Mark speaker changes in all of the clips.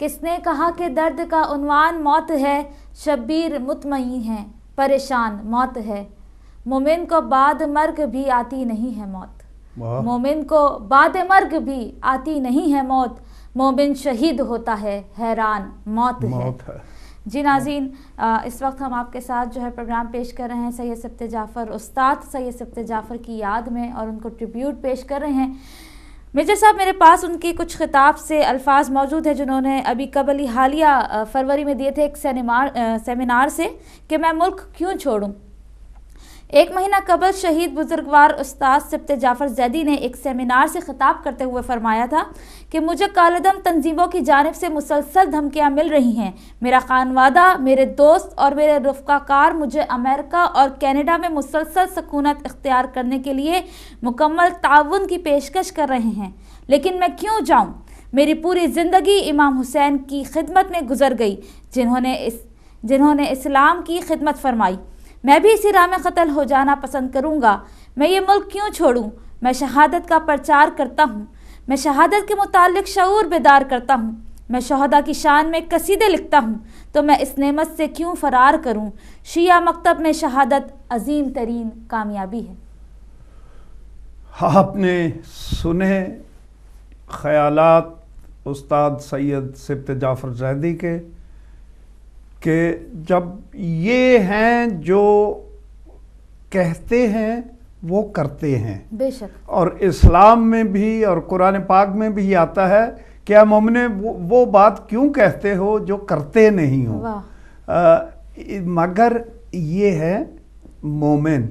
Speaker 1: کس نے کہا کہ درد کا عنوان موت ہے؟ شبیر مطمئن ہیں پریشان موت ہے. مومن کو بعد مرگ بھی آتی نہیں ہے موت. مومن کو بعد مرگ بھی آتی نہیں ہے موت. مومن شہید ہوتا ہے حیران موت ہے. جی ناظرین، اس وقت ہم آپ کے ساتھ جو ہے پروگرام پیش کر رہے ہیں سید سبط جعفر، استاد سید سبط جعفر کی یاد میں، اور ان کو ٹریبیوٹ پیش کر رہے ہیں. میجر صاحب، میرے پاس ان کی کچھ خطاب سے الفاظ موجود ہیں جنہوں نے ابھی قبل حالیہ فروری میں دیے تھے ایک سیمینار سے، کہ میں ملک کیوں چھوڑوں. 1 مہینہ قبل شہید بزرگوار استاد سبط جعفر زیدی نے ایک سیمینار سے خطاب کرتے ہوئے فرمایا تھا کہ مجھے کالعدم تنظیموں کی جانب سے مسلسل دھمکیاں مل رہی ہیں. میرا خانوادہ، میرے دوست اور میرے رفقا کار مجھے امریکہ اور کینیڈا میں مسلسل سکونت اختیار کرنے کے لیے مکمل تعاون کی پیشکش کر رہے ہیں، لیکن میں کیوں جاؤں؟ میری پوری زندگی امام حسین کی خدمت میں گزر گئی، جنہوں نے اسلام کی خدمت فرمائی. میں بھی اسی راہ میں قتل ہو جانا پسند کروں گا. میں یہ ملک کیوں چھوڑوں؟ میں شہادت کا پرچار کرتا ہوں. میں شہادت کے متعلق شعور بیدار کرتا ہوں. میں شہداء کی شان میں قصیدے لکھتا ہوں. تو میں اس نعمت سے کیوں فرار کروں؟ شیعہ مکتب میں شہادت عظیم ترین کامیابی ہے.
Speaker 2: آپ نے سنے خیالات استاد سید سبط جعفر زیدی کے، کہ جب یہ ہیں جو کہتے ہیں وہ کرتے ہیں.
Speaker 1: بے شک. اور
Speaker 2: اسلام میں بھی اور قرآن پاک میں بھی آتا ہے کہ اے مومنے وہ بات کیوں کہتے ہو جو کرتے نہیں ہو. مگر یہ ہے مومن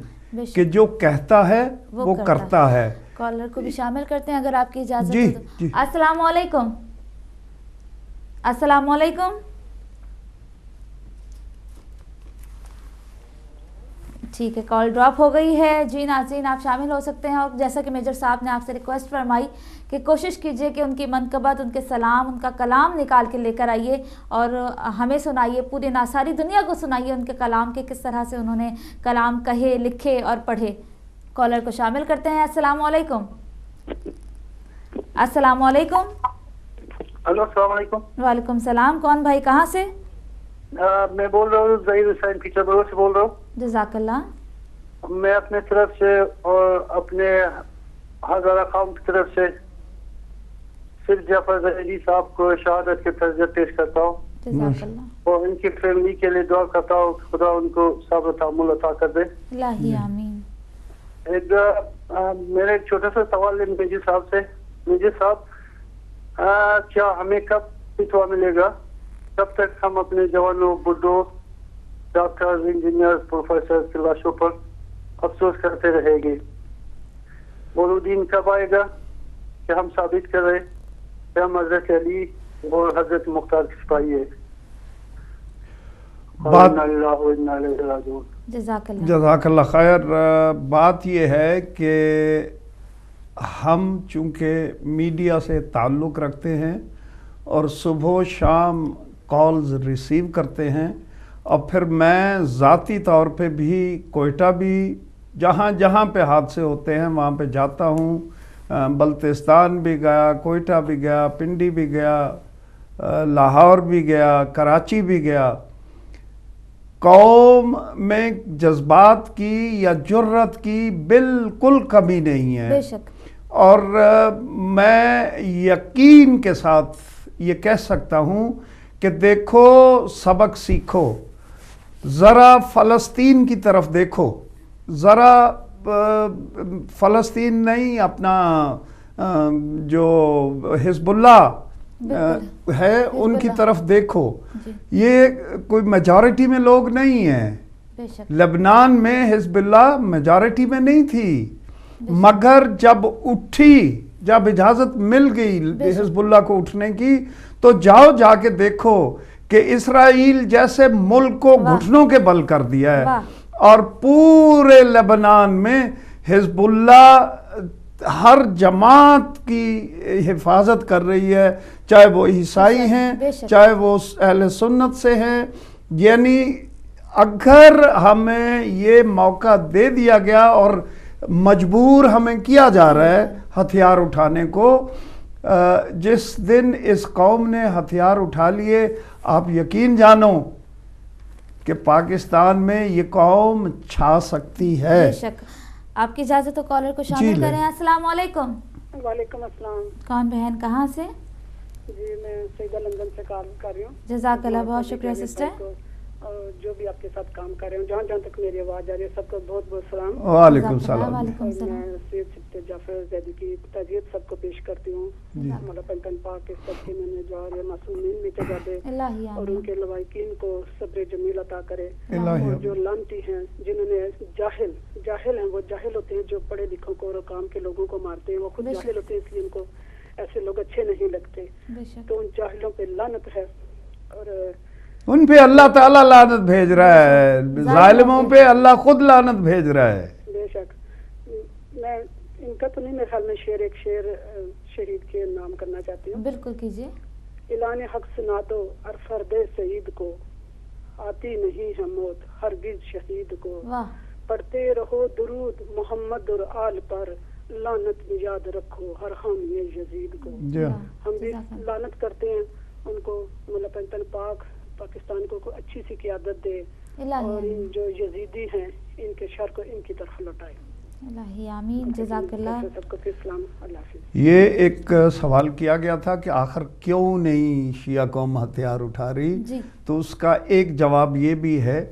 Speaker 2: کہ جو کہتا ہے وہ کرتا ہے.
Speaker 1: کالر کو بھی شامل کرتے ہیں اگر آپ کی اجازت
Speaker 2: جی,
Speaker 1: ہو تو.
Speaker 2: جی.
Speaker 1: السلام علیکم. السلام علیکم. ٹھیک ہے، کال ڈراپ ہو گئی ہے. جی ناظرین، آپ شامل ہو سکتے ہیں. اور جیسا کہ میجر صاحب نے آپ سے ریکویسٹ فرمائی کہ کوشش کیجئے کہ ان کی منقبت، ان کے سلام، ان کا کلام نکال کے لے کر آئیے اور ہمیں سنائیے، پوری ساری دنیا کو سنائیے ان کے کلام کے، کس طرح سے انہوں نے کلام کہے، لکھے اور پڑھے. کالر کو شامل کرتے ہیں. السلام علیکم. السلام علیکم.
Speaker 3: ہلو، السلام علیکم.
Speaker 1: وعلیکم السلام. کون بھائی، کہاں سے؟
Speaker 3: میں بول رہا ہوں ظہیر حسین پیچھے بڑوں سے بول رہا ہوں.
Speaker 1: جزاک اللہ.
Speaker 3: میں اپنے طرف سے اور اپنے ہزارہ قوم کی طرف سے صرف جعفر زیدی صاحب کو شہادت کی تعزیت پیش کرتا ہوں.
Speaker 1: جزاک اللہ.
Speaker 3: اور ان کی فیملی کے لیے دعا کرتا ہوں کہ خدا ان کو صبر و تحمل عطا کر دے.
Speaker 1: الہی آمین.
Speaker 3: میرا ایک چھوٹا سا سوال ہے میجر صاحب سے. میجر صاحب، کیا ہمیں کب فتویٰ ملے گا؟ کب تک ہم اپنے جوانوں، بڈھوں، ڈاکٹرز، انجینئر، پروفیسر کی لاشوں پر افسوس کرتے رہے گے؟ مولودین کب آئے گا کہ ہم ثابت کریں کہ ہم حضرت علی اور حضرت مختار کے سپاہی ہیں؟
Speaker 2: جزاک اللہ خیر. بات یہ ہے کہ ہم چونکہ میڈیا سے تعلق رکھتے ہیں اور صبح و شام کالز ریسیو کرتے ہیں، اور پھر میں ذاتی طور پہ بھی کوئٹہ بھی جہاں جہاں پہ حادثے ہوتے ہیں وہاں پہ جاتا ہوں. بلتستان بھی گیا، کوئٹہ بھی گیا، پنڈی بھی گیا، لاہور بھی گیا، کراچی بھی گیا. قوم میں جذبات کی یا جرت کی بالکل کمی نہیں ہے.
Speaker 1: بے شک.
Speaker 2: اور میں یقین کے ساتھ یہ کہہ سکتا ہوں کہ دیکھو، سبق سیکھو، ذرا فلسطین کی طرف دیکھو، ذرا فلسطین نہیں، اپنا جو حزب اللہ ہے ان کی طرف دیکھو. یہ کوئی میجارٹی میں لوگ نہیں ہیں. لبنان میں حزب اللہ میجارٹی میں نہیں تھی، مگر جب اٹھی، جب اجازت مل گئی حزب اللہ کو اٹھنے کی، تو جاؤ جا کے دیکھو کہ اسرائیل جیسے ملک کو گھٹنوں کے بل کر دیا ہے، اور پورے لبنان میں حزب اللہ ہر جماعت کی حفاظت کر رہی ہے، چاہے وہ عیسائی ہیں، چاہے وہ اہل سنت سے ہیں. یعنی اگر ہمیں یہ موقع دے دیا گیا اور مجبور ہمیں کیا جا رہا ہے ہتھیار اٹھانے کو، جس دن اس قوم نے ہتھیار اٹھا لیے آپ یقین جانو کہ پاکستان میں یہ قوم چھا سکتی ہے.
Speaker 1: بے شک. آپ کی اجازت تو کالر کو شامل کریں. السلام علیکم.
Speaker 4: وعلیکم السلام.
Speaker 1: کون بہن کہاں سے؟
Speaker 4: جی میں سیدہ لندن سے کال کر رہی ہوں.
Speaker 1: جزاک اللہ, بہت شکریہ سسٹر.
Speaker 4: جو بھی آپ کے ساتھ کام کر رہے ہیں, جہاں جہاں تک میری آواز آ رہی ہے, سب کو بہت بہت سلام.
Speaker 2: وعلیکم السلام.
Speaker 4: میں سید سبت جعفر زیدی کی تعزیت سب کو پیش کرتی ہوں. مولا پنجتن پاک کے سب کے میں جو معصومین میں جگہ اور ان کے لوائقین کو صبر جمیل عطا کرے. اور جو لانتی ہیں جنہوں نے جاہل ہیں, وہ جاہل ہوتے ہیں جو پڑھے لکھوں کو اور کام کے لوگوں کو مارتے ہیں, وہ خود جاہل ہوتے ہیں, اس لیے ان کو ایسے لوگ اچھے نہیں لگتے. تو ان جاہلوں پہ لعنت ہے اور
Speaker 2: ان پہ اللہ تعالیٰ لعنت بھیج رہا ہے, ظالموں پہ اللہ خود لعنت بھیج رہا ہے.
Speaker 4: بے شک. میں ان کا تو نہیں, میرے خیال میں ایک شعر شہید کے نام کرنا چاہتی ہوں.
Speaker 1: بالکل کیجیے.
Speaker 4: اعلان حق سنا دو ہر فرد سعید کو, آتی نہیں ہے موت ہرگز شہید کو. پڑھتے رہو درود محمد اور آل پر, لعنت میں یاد رکھو ہر حامی یزید کو. ہم بھی لعنت کرتے ہیں ان کو. مولا پنجتن پاک پاکستان کو اچھی سی قیادت دے اور ان جو یزیدی ہیں ان کے شر کو ان کی طرف لوٹائے.
Speaker 1: الہی آمین. جزاک اللہ.
Speaker 4: سب کو اسلام. اللہ حافظ.
Speaker 2: یہ ایک سوال کیا گیا تھا کہ آخر کیوں نہیں شیعہ قوم ہتھیار اٹھا رہی, تو اس کا ایک جواب یہ بھی ہے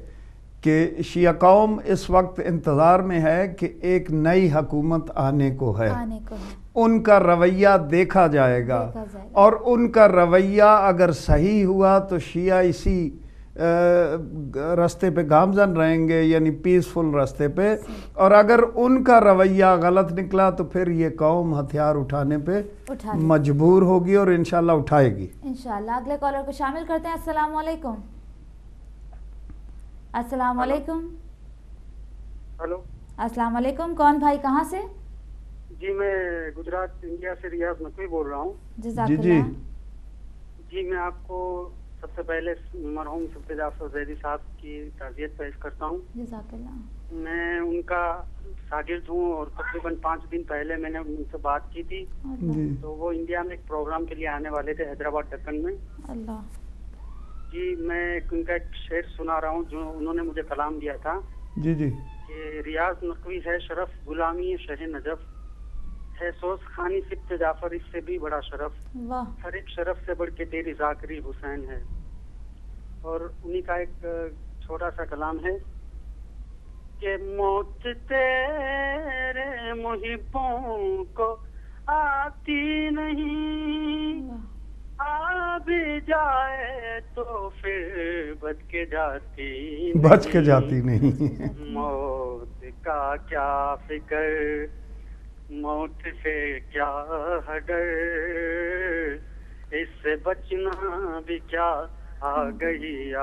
Speaker 2: کہ شیعہ قوم اس وقت انتظار میں ہے کہ ایک نئی حکومت آنے کو ہے. ان کا رویہ دیکھا جائے گا اور ان کا رویہ اگر صحیح ہوا تو شیعہ اسی راستے پہ گامزن رہیں گے, یعنی پیسفل راستے پہ, اور اگر ان کا رویہ غلط نکلا تو پھر یہ قوم ہتھیار اٹھانے پہ مجبور ہوگی اور انشاءاللہ اٹھائے گی.
Speaker 1: انشاءاللہ. اگلے کالر کو شامل کرتے ہیں. السلام علیکم. السلام علیکم.
Speaker 3: ہلو.
Speaker 1: السلام علیکم. کون بھائی کہاں سے؟
Speaker 3: جی میں گجرات انڈیا سے ریاض نقوی بول رہا ہوں.
Speaker 1: جزاک اللہ.
Speaker 3: جی میں آپ کو سب سے پہلے مرحوم سبت جعفر زیدی صاحب کی تعزیت پیش کرتا ہوں.
Speaker 1: جزاک اللہ.
Speaker 3: میں ان کا شاگرد ہوں اور تقریباً 5 دن پہلے میں نے ان سے بات کی تھی, تو وہ انڈیا میں ایک پروگرام کے لیے آنے والے تھے حیدرآباد دکن میں.
Speaker 1: اللہ.
Speaker 3: جی میں ان کا ایک شعر سنا رہا ہوں جو انہوں نے مجھے کلام دیا تھا.
Speaker 2: جی جی.
Speaker 3: کہ ریاض نقوی ہے شرف غلامی شہ نجف, ہے سوز خانی سبت جعفر اس سے بھی بڑا شرف, ہر ایک شرف سے بڑھ کے تیری ذاکری حسین ہے. اور انہی کا ایک چھوٹا سا کلام ہے کہ موت تیرے محبوں کو آتی نہیں, آ بھی جائے تو پھر بچ کے جاتی نہیں. موت کا کیا فکر, موت سے کیا ڈر, اس سے بچنا بھی کیا آ گئی.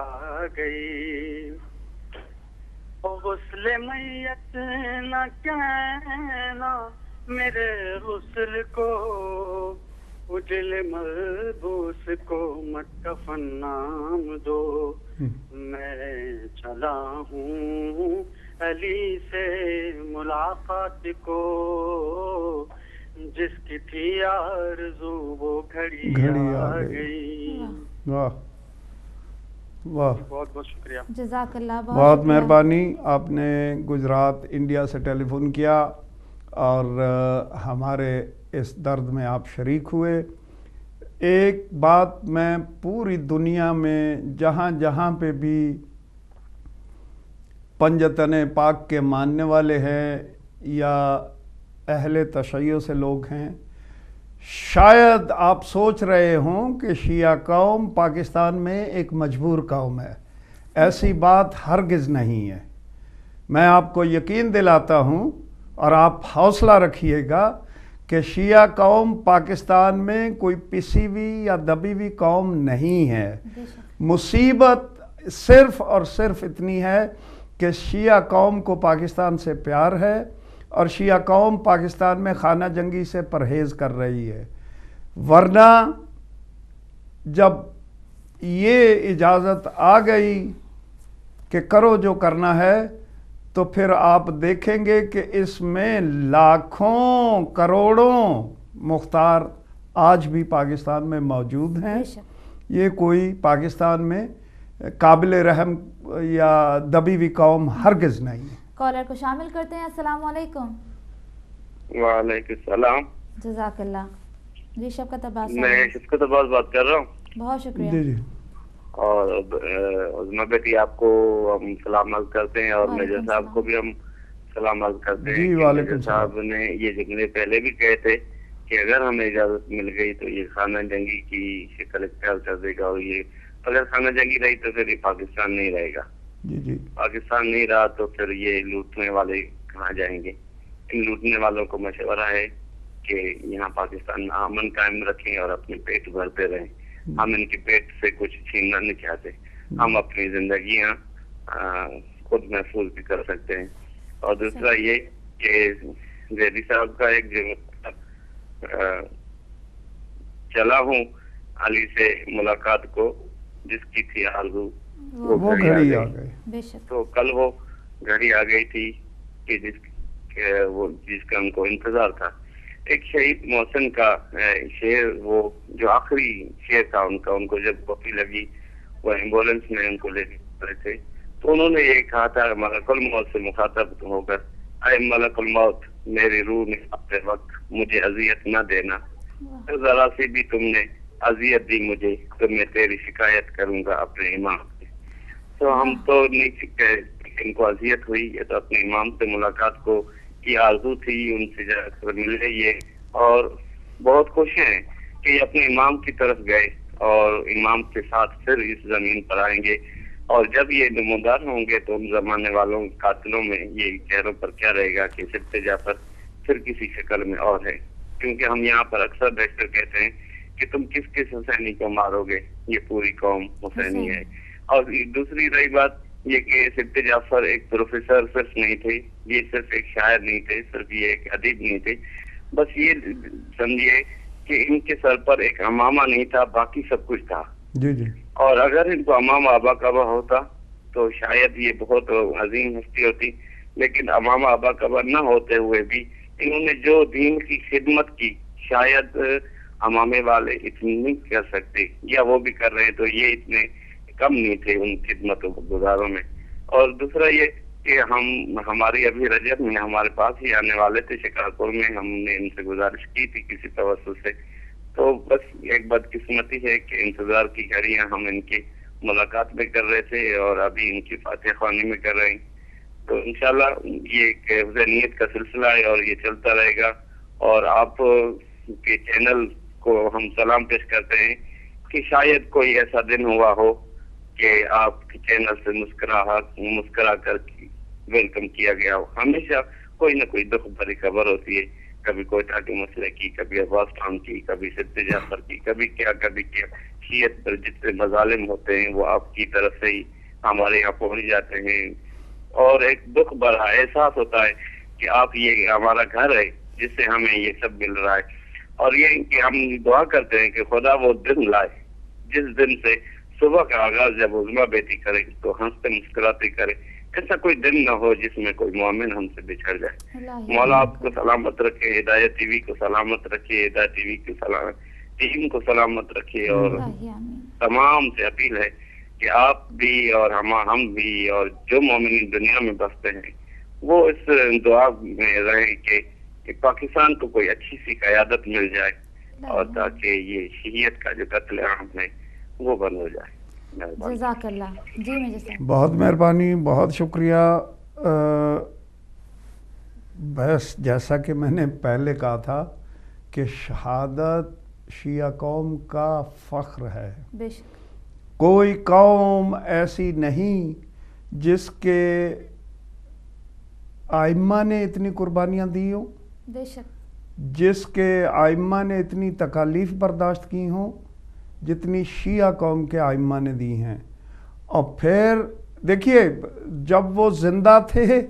Speaker 3: غسل میت نہ کہنا میرے غسل کو, اجل ملبوس کو مت کفن نام دو. میں چلا ہوں علی سے ملاقات کو, جس کی تھی آرزو وہ گھڑی آ گئی.
Speaker 2: واہ واہ.
Speaker 3: بہت بہت شکریہ.
Speaker 1: جزاک اللہ.
Speaker 2: بہت مہربانی. آپ نے گجرات انڈیا سے ٹیلی فون کیا اور ہمارے اس درد میں آپ شریک ہوئے. ایک بات میں پوری دنیا میں جہاں جہاں پہ بھی پنجتن پاک کے ماننے والے ہیں یا اہل تشیع سے لوگ ہیں, شاید آپ سوچ رہے ہوں کہ شیعہ قوم پاکستان میں ایک مجبور قوم ہے. ایسی بات ہرگز نہیں ہے. میں آپ کو یقین دلاتا ہوں اور آپ حوصلہ رکھیے گا کہ شیعہ قوم پاکستان میں کوئی پسی ہوئی یا دبی ہوئی قوم نہیں ہے. مصیبت صرف اور صرف اتنی ہے کہ شیعہ قوم کو پاکستان سے پیار ہے اور شیعہ قوم پاکستان میں خانہ جنگی سے پرہیز کر رہی ہے. ورنہ جب یہ اجازت آ گئی کہ کرو جو کرنا ہے تو پھر آپ دیکھیں گے کہ اس میں لاکھوں کروڑوں مختار آج بھی پاکستان میں موجود ہیں. یہ کوئی پاکستان میں قابل رحم یا دبی ہوئی قوم ہرگز نہیں ہے.
Speaker 1: کالر کو شامل کرتے ہیں. السلام علیکم.
Speaker 5: وعلیکم السلام.
Speaker 1: جزاک اللہ. جی شفقت عباس.
Speaker 5: میں شفقت عباس بات کر رہا ہوں.
Speaker 1: بہت شکریہ.
Speaker 2: جی جی.
Speaker 5: اور عظمہ بیٹی آپ کو ہم سلام عرض کرتے ہیں اور میجر صاحب کو بھی ہم سلام عرض کرتے ہیں.
Speaker 2: جی وعلیکم
Speaker 5: السلام. صاحب نے یہ جملے پہلے بھی کہے تھے کہ اگر ہمیں اجازت مل گئی تو یہ خانہ جنگی کی شکل اختیار کر دے گا, اور یہ اگر خانہ جنگی رہی تو پھر یہ پاکستان نہیں رہے گا.
Speaker 2: جی جی.
Speaker 5: پاکستان نہیں رہا تو پھر یہ لوٹنے والے کہاں جائیں گے. ان لوٹنے والوں کو مشورہ ہے کہ یہاں پاکستان میں امن قائم رکھیں اور اپنے پیٹ بھرتے رہیں. ہم ان کے پیٹ سے کچھ چھیننا نہیں چاہتے. ہم اپنی زندگیاں خود محفوظ بھی کر سکتے ہیں. اور دوسرا یہ کہ زیدی صاحب کا ایک چلا ہوں علی سے ملاقات کو, جس کی تھی آرزو وہ گھڑی آ گئی. تو کل وہ گھڑی آ گئی تھی کہ جس کا ان کو انتظار تھا. ایک شہید محسن کا شعر, وہ جو آخری شعر تھا ان کو جب کافی لگی وہ ایمبولینس میں ان کو لے رہے تھے تو انہوں نے یہ کہا تھا ملک الموت سے مخاطب ہو کر, اے ملک الموت میری روح نکالتے وقت مجھے اذیت نہ دینا, ذرا سی بھی تم نے اذیت دی مجھے تو میں تیری شکایت کروں گا اپنے امام سے. تو ہم تو نہیں ان کو اذیت ہوئی, یہ تو اپنے امام سے ملاقات کو کی آرزو تھی, ان سے جا کر ملے یہ, اور بہت خوش ہیں کہ یہ اپنے امام کی طرف گئے اور امام کے ساتھ پھر اس زمین پر آئیں گے. اور جب یہ نمودار ہوں گے تو ان زمانے والوں قاتلوں میں یہ چہروں پر کیا رہے گا کہ سبت جعفر پھر کسی شکل میں اور ہے. کیونکہ ہم یہاں پر اکثر بیٹھ کہتے ہیں کہ تم کس کس حسینی کو مارو گے, یہ پوری قوم حسینی ہے. اور دوسری رہی بات یہ کہ سبت جعفر ایک پروفیسر صرف نہیں تھے, یہ صرف ایک شاعر نہیں تھے, صرف یہ ایک ادیب نہیں تھے. بس یہ سمجھیے کہ ان کے سر پر ایک امامہ نہیں تھا, باقی سب کچھ تھا.
Speaker 2: جی جی.
Speaker 5: اور اگر ان کو امامہ آبا کعبہ ہوتا تو شاید یہ بہت عظیم ہستی ہوتی, لیکن امامہ آبا کعبہ نہ ہوتے ہوئے بھی انہوں نے جو دین کی خدمت کی شاید امامے والے اتنی نہیں کر سکتے, یا وہ بھی کر رہے تو یہ اتنے کم نہیں تھے ان خدمت گزاروں میں. اور دوسرا یہ کہ ہماری ابھی رجب میں ہمارے پاس ہی آنے والے تھے شکارپور میں, ہم نے ان سے گزارش کی تھی کسی توسط سے. تو بس ایک بدقسمتی ہے کہ انتظار کی گھڑیاں ہم ان کی ملاقات میں کر رہے تھے اور ابھی ان کی فاتح خوانی میں کر رہے ہیں. تو انشاءاللہ یہ ایک نیت کا سلسلہ ہے اور یہ چلتا رہے گا. اور آپ کے چینل کو ہم سلام پیش کرتے ہیں کہ شاید کوئی ایسا دن ہوا ہو کہ آپ کے چینل سے مسکرا کر ویلکم کیا گیا ہو. ہمیشہ کوئی نہ کوئی دکھ بھری خبر ہوتی ہے, کبھی کوئٹہ کے مسئلے کی, کبھی عباس خان کی, کبھی سبت جعفر کی, کبھی کیا شیعت پر جتنے مظالم ہوتے ہیں وہ آپ کی طرف سے ہی ہمارے یہاں پہنچ جاتے ہیں. اور ایک دکھ بھرا احساس ہوتا ہے کہ آپ یہ ہمارا گھر ہے جس سے ہمیں یہ سب مل رہا ہے. اور یہ کہ ہم دعا کرتے ہیں کہ خدا وہ دن لائے جس دن سے صبح کا آغاز جب عظمہ بیٹی کرے تو ہنستے مسکراتے کرے, ایسا کوئی دن نہ ہو جس میں کوئی مومن ہم سے بچھڑ جائے. مولا آپ کو سلامت رکھے, ہدایت ٹی وی کو سلامت رکھے, ہدایت ٹی وی کی ٹیم کو سلامت رکھے. اور تمام سے اپیل ہے کہ آپ بھی اور ہم بھی اور جو مومن دنیا میں بستے ہیں وہ اس دعا میں رہیں کہ پاکستان کو کوئی اچھی سی قیادت مل جائے اور تاکہ یہ شیعیت کا جو قتل عام ہے وہ بند ہو جائے.
Speaker 1: جزاک اللہ. جی مجھے
Speaker 2: بہت مہربانی, بہت شکریہ. بس جیسا کہ میں نے پہلے کہا تھا کہ شہادت شیعہ قوم کا فخر ہے.
Speaker 1: بے شک
Speaker 2: کوئی قوم ایسی نہیں جس کے ائمہ نے اتنی قربانیاں دی ہوں,
Speaker 1: بے شک
Speaker 2: جس کے ائمہ نے اتنی تکالیف برداشت کی ہوں جتنی شیعہ قوم کے ائمہ نے دی ہیں. اور پھر دیکھیے جب وہ زندہ تھے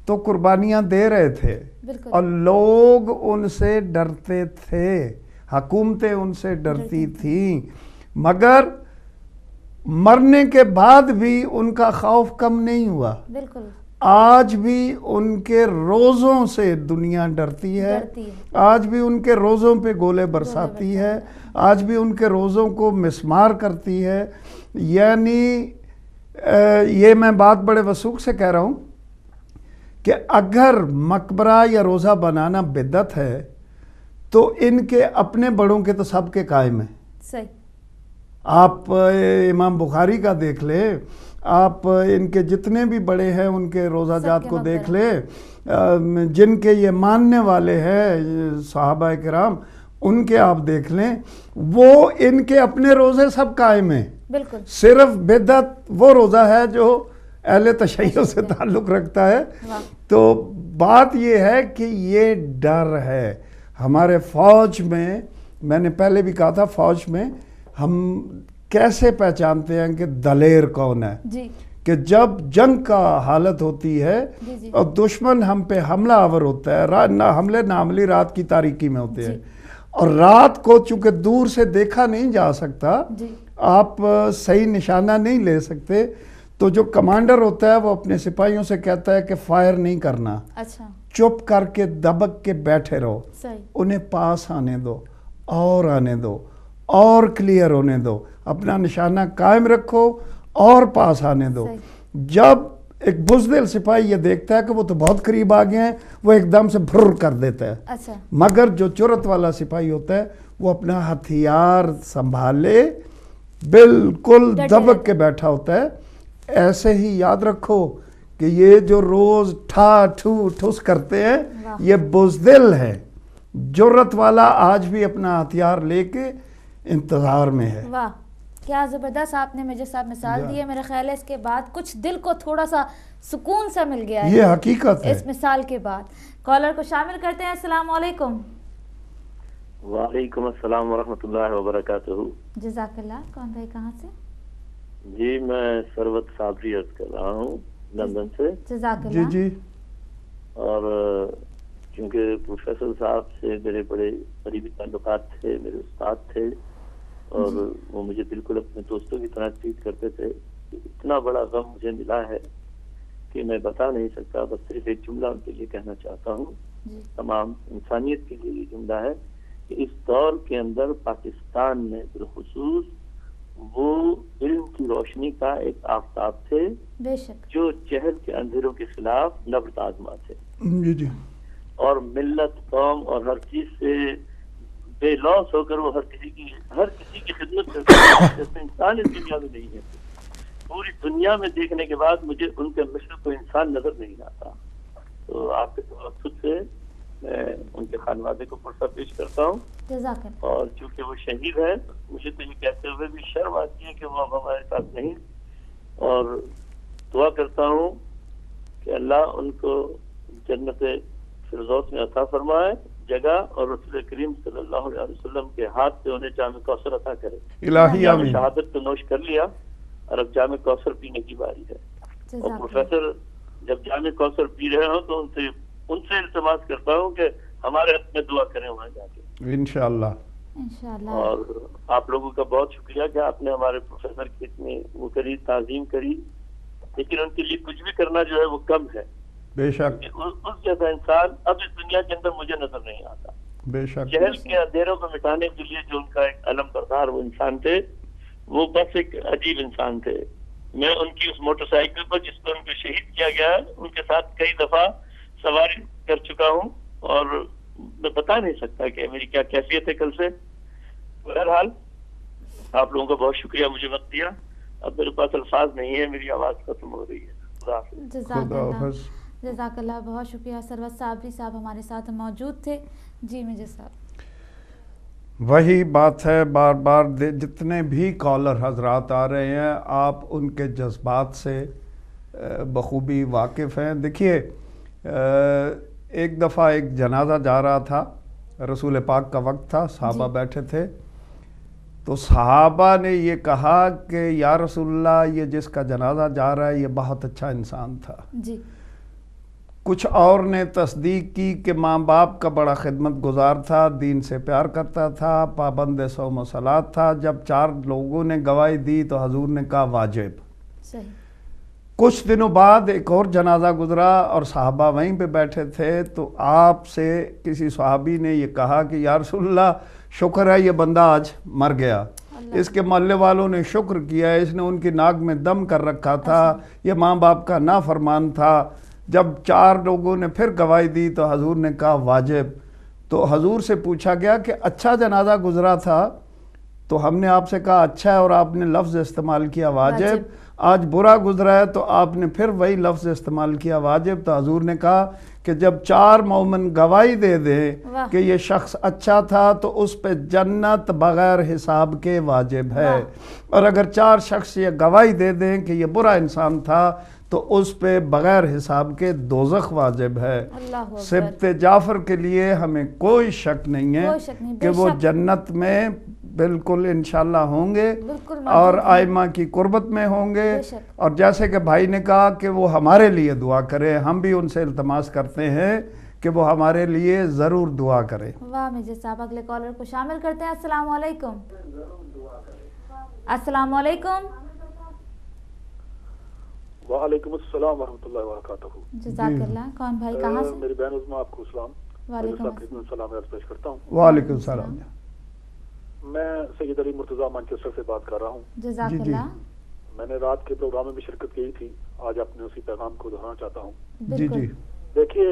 Speaker 2: تو قربانیاں دے رہے تھے اور لوگ ان سے ڈرتے تھے, حکومتیں ان سے ڈرتی تھیں, مگر مرنے کے بعد بھی ان کا خوف کم نہیں ہوا. آج بھی ان کے روزوں سے دنیا ڈرتی ہے، آج بھی ان کے روزوں پہ گولے برساتی ہے، آج بھی ان کے روزوں کو مسمار کرتی ہے. یعنی یہ میں بات بڑے وثوق سے کہہ رہا ہوں کہ اگر مقبرہ یا روزہ بنانا بدعت ہے تو ان کے اپنے بڑوں کے تو سب کے قائم ہیں.
Speaker 1: صحیح. آپ
Speaker 2: امام بخاری کا دیکھ لیں، آپ ان کے جتنے بھی بڑے ہیں ان کے روزہ جات کو دیکھ لیں، جن کے یہ ماننے والے ہیں صحابہ کرام، ان کے آپ دیکھ لیں، وہ ان کے اپنے روزے سب قائم ہیں. بالکل. صرف بدعت وہ روزہ ہے جو اہل تشیع سے تعلق رکھتا ہے. تو بات یہ ہے کہ یہ ڈر ہے ہمارے فوج میں نے پہلے بھی کہا تھا، فوج میں ہم کیسے پہچانتے ہیں کہ دلیر کون ہے؟ جی. کہ جب جنگ کا حالت ہوتی ہے اور دشمن ہم پہ حملہ آور ہوتا ہے، حملے ناملی رات کی تاریکی میں ہوتے ہیں، اور رات کو چونکہ دور سے دیکھا نہیں جا سکتا، آپ صحیح نشانہ نہیں لے سکتے، تو جو کمانڈر ہوتا ہے وہ اپنے سپاہیوں سے کہتا ہے کہ فائر نہیں کرنا، چپ کر کے دبک کے بیٹھے رہو، انہیں پاس آنے دو اور آنے دو اور کلیئر ہونے دو، اپنا نشانہ قائم رکھو اور پاس آنے دو. جب ایک بزدل سپاہی یہ دیکھتا ہے کہ وہ تو بہت قریب آ گئے ہیں، وہ ایک دم سے بھر کر دیتا ہے. مگر جو جرأت والا سپاہی ہوتا ہے وہ اپنا ہتھیار سنبھالے بالکل دبک کے بیٹھا ہوتا ہے. ایسے ہی یاد رکھو کہ یہ جو روز ٹھا ٹھو ٹھس کرتے ہیں یہ بزدل ہے. جرأت والا آج بھی اپنا ہتھیار لے کے انتظار میں ہے.
Speaker 1: واہ کیا زبردست آپ نے مجھے صاحب مثال دی ہے. میرے خیال ہے اس کے بعد کچھ دل کو تھوڑا سا سکون سا مل گیا ہے.
Speaker 2: یہ حقیقت ہے.
Speaker 1: اس مثال کے بعد کالر کو شامل کرتے ہیں. السلام علیکم.
Speaker 6: وعلیکم السلام ورحمۃ اللہ وبرکاتہ.
Speaker 1: جزاک اللہ. کون بھائی کہاں سے؟
Speaker 6: جی میں سروت صابری عرض کر رہا ہوں لندن سے.
Speaker 1: جزاک اللہ.
Speaker 2: جی.
Speaker 6: اور چونکہ پروفیسر صاحب سے میرے بڑے قریبی تعلقات تھے، میرے استاد تھے، اور وہ مجھے بالکل اپنے دوستوں کی طرح ٹریٹ کرتے تھے. اتنا بڑا غم مجھے ملا ہے کہ میں بتا نہیں سکتا. بس صرف ایک جملہ ان کے لیے کہنا چاہتا ہوں، تمام انسانیت کے لیے یہ جملہ ہے کہ اس دور کے اندر پاکستان میں بالخصوص وہ علم کی روشنی کا ایک آفتاب تھے جو جہل کے اندھیروں کے خلاف نبرد آزما تھے.
Speaker 2: جی.
Speaker 6: اور ملت، قوم اور ہر چیز سے بے لوث ہو کر وہ ہر کسی کی خدمت کرتے ہیں جیسے انسان اس دنیا میں نہیں ہے. پوری دنیا میں دیکھنے کے بعد مجھے ان کے مثل کوئی انسان نظر نہیں آتا. تو آپ کے توسط سے میں ان کے خانوادے کو پرسہ پیش کرتا ہوں. اور چونکہ وہ شہید ہے مجھے تو یہ کہتے ہوئے بھی شرم آتی ہے کہ وہ اب ہمارے ساتھ نہیں. اور دعا کرتا ہوں کہ اللہ ان کو جنت فردوس میں عطا فرمائے جگہ، اور رسول کریم صلی اللہ علیہ وسلم کے ہاتھ سے انہیں جام کوثر عطا کرے.
Speaker 2: الہی آمین.
Speaker 6: شہادت تو نوش کر لیا اور اب جام کوثر پینے کی باری ہے. اور پروفیسر جب جام کوثر پی رہے ہوں تو ان سے التماس کرتا ہوں کہ ہمارے حق میں دعا کریں وہاں جا کے انشاءاللہ. اور آپ لوگوں کا بہت شکریہ کہ آپ نے ہمارے پروفیسر کی اتنی وہ کری، تعظیم کری، لیکن ان کے لیے کچھ بھی کرنا جو ہے وہ کم ہے. بے شک اس جیسا انسان اب اس دنیا کے اندر مجھے نظر نہیں آتا.
Speaker 2: بے شک
Speaker 6: جہل کے اندھیروں کو مٹانے کے لیے جو ان کا ایک علم بردار وہ انسان تھے، وہ بس ایک عجیب انسان تھے. میں ان کی اس موٹر سائیکل پر جس پر ان کو شہید کیا گیا ان کے ساتھ کئی دفعہ سواری کر چکا ہوں، اور میں بتا نہیں سکتا کہ میری کیا کیفیت ہے کل سے. بہرحال آپ لوگوں کا بہت شکریہ مجھے وقت دیا. اب میرے پاس الفاظ نہیں ہے، میری آواز ختم ہو رہی ہے.
Speaker 1: جزاک اللہ. بہت شکریہ. سروت صابری صاحب ہمارے ساتھ موجود تھے. جی مجھے صاحب
Speaker 2: وہی بات ہے، بار بار جتنے بھی کالر حضرات آ رہے ہیں آپ ان کے جذبات سے بخوبی واقف ہیں. دیکھیے ایک دفعہ ایک جنازہ جا رہا تھا، رسول پاک کا وقت تھا، صحابہ بیٹھے تھے، تو صحابہ نے یہ کہا کہ یا رسول اللہ یہ جس کا جنازہ جا رہا ہے یہ بہت اچھا انسان تھا.
Speaker 1: جی.
Speaker 2: کچھ اور نے تصدیق کی کہ ماں باپ کا بڑا خدمت گزار تھا، دین سے پیار کرتا تھا، پابند صوم و صلات تھا. جب 4 لوگوں نے گواہی دی تو حضور نے کہا واجب.
Speaker 1: صحیح.
Speaker 2: کچھ دنوں بعد ایک اور جنازہ گزرا اور صحابہ وہیں پہ بیٹھے تھے، تو آپ سے کسی صحابی نے یہ کہا کہ یا رسول اللہ شکر ہے یہ بندہ آج مر گیا، اس کے محلے والوں نے شکر کیا، اس نے ان کی ناک میں دم کر رکھا تھا، یہ ماں باپ کا نافرمان تھا۔ جب 4 لوگوں نے پھر گواہی دی تو حضور نے کہا واجب۔ تو حضور سے پوچھا گیا کہ اچھا جنازہ گزرا تھا تو ہم نے آپ سے کہا اچھا ہے اور آپ نے لفظ استعمال کیا واجب، آج برا گزرا ہے تو آپ نے پھر وہی لفظ استعمال کیا واجب۔ تو حضور نے کہا کہ جب 4 مومن گواہی دے دیں کہ یہ شخص اچھا تھا تو اس پہ جنت بغیر حساب کے واجب ہے، اور اگر 4 شخص یہ گواہی دے دیں کہ یہ برا انسان تھا تو اس پہ بغیر حساب کے دوزخ واجب ہے۔ سبط جعفر کے لیے ہمیں کوئی شک نہیں ہے کہ وہ جنت میں بالکل انشاءاللہ ہوں گے اور آئمہ کی قربت میں ہوں گے، اور جیسے کہ بھائی نے کہا کہ وہ ہمارے لیے دعا کرے، ہم بھی ان سے التماس کرتے ہیں کہ وہ ہمارے لیے ضرور دعا کرے۔
Speaker 1: واہ میجر صاحب، اگلے کالر کو شامل کرتے ہیں۔ السلام علیکم۔ السلام علیکم۔
Speaker 7: وعلیکم السلام ورحمۃ اللہ وبرکاتہ۔
Speaker 1: جزاک اللہ۔ کون بھائی، کہاں سے؟
Speaker 7: میری بہن عظمیٰ، آپ کو سلام۔
Speaker 1: وعلیکم السلام۔
Speaker 7: عرض پیش کرتا ہوں۔
Speaker 2: وعلیکم السلام۔
Speaker 7: میں سید علی مرتضیٰ مانچسٹر سے بات کر رہا ہوں۔
Speaker 1: جزاک اللہ۔
Speaker 7: میں نے رات کے پروگرام میں بھی شرکت کی تھی، آج اپنے اسی پیغام کو دہرانا چاہتا ہوں۔
Speaker 2: جی جی
Speaker 7: دیکھیے،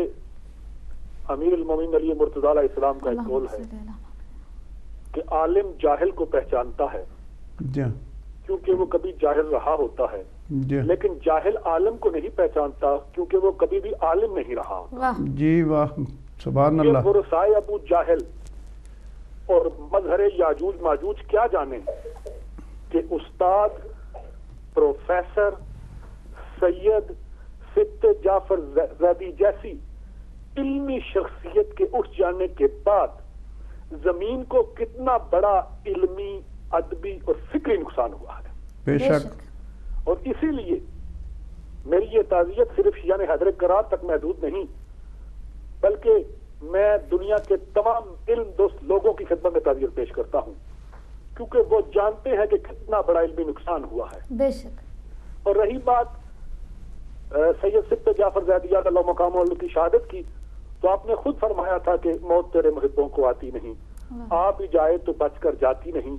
Speaker 7: امیر المومنین علی مرتضیٰ علیہ السلام کا ایک قول ہے کہ عالم جاہل کو پہچانتا ہے کیونکہ وہ کبھی جاہل رہا ہوتا ہے، لیکن جاہل عالم کو نہیں پہچانتا کیونکہ وہ کبھی بھی عالم نہیں رہا ہوتا۔
Speaker 2: جی واہ، سبحان اللہ۔
Speaker 7: یہ ورثائے ابو جاہل اور مظہر یاجوج ماجوج کیا جانے کہ استاد پروفیسر سید سبط جعفر زیدی جیسی علمی شخصیت کے اٹھ جانے کے بعد زمین کو کتنا بڑا علمی، ادبی اور فکری نقصان ہوا ہے۔
Speaker 2: بے شک۔
Speaker 7: اور اسی لیے میری یہ تعزیت صرف یعنی حیدر کرار تک محدود نہیں، بلکہ میں دنیا کے تمام علم دوست لوگوں کی خدمت میں تعزیت پیش کرتا ہوں، کیونکہ وہ جانتے ہیں کہ کتنا بڑا علمی نقصان ہوا ہے۔
Speaker 1: بے شک۔
Speaker 7: اور رہی بات سید سبط جعفر زیدی اللہ مقام اللہ کی شہادت کی، تو آپ نے خود فرمایا تھا کہ موت تیرے محبوں کو آتی نہیں، آ بھی جائے تو بچ کر جاتی نہیں۔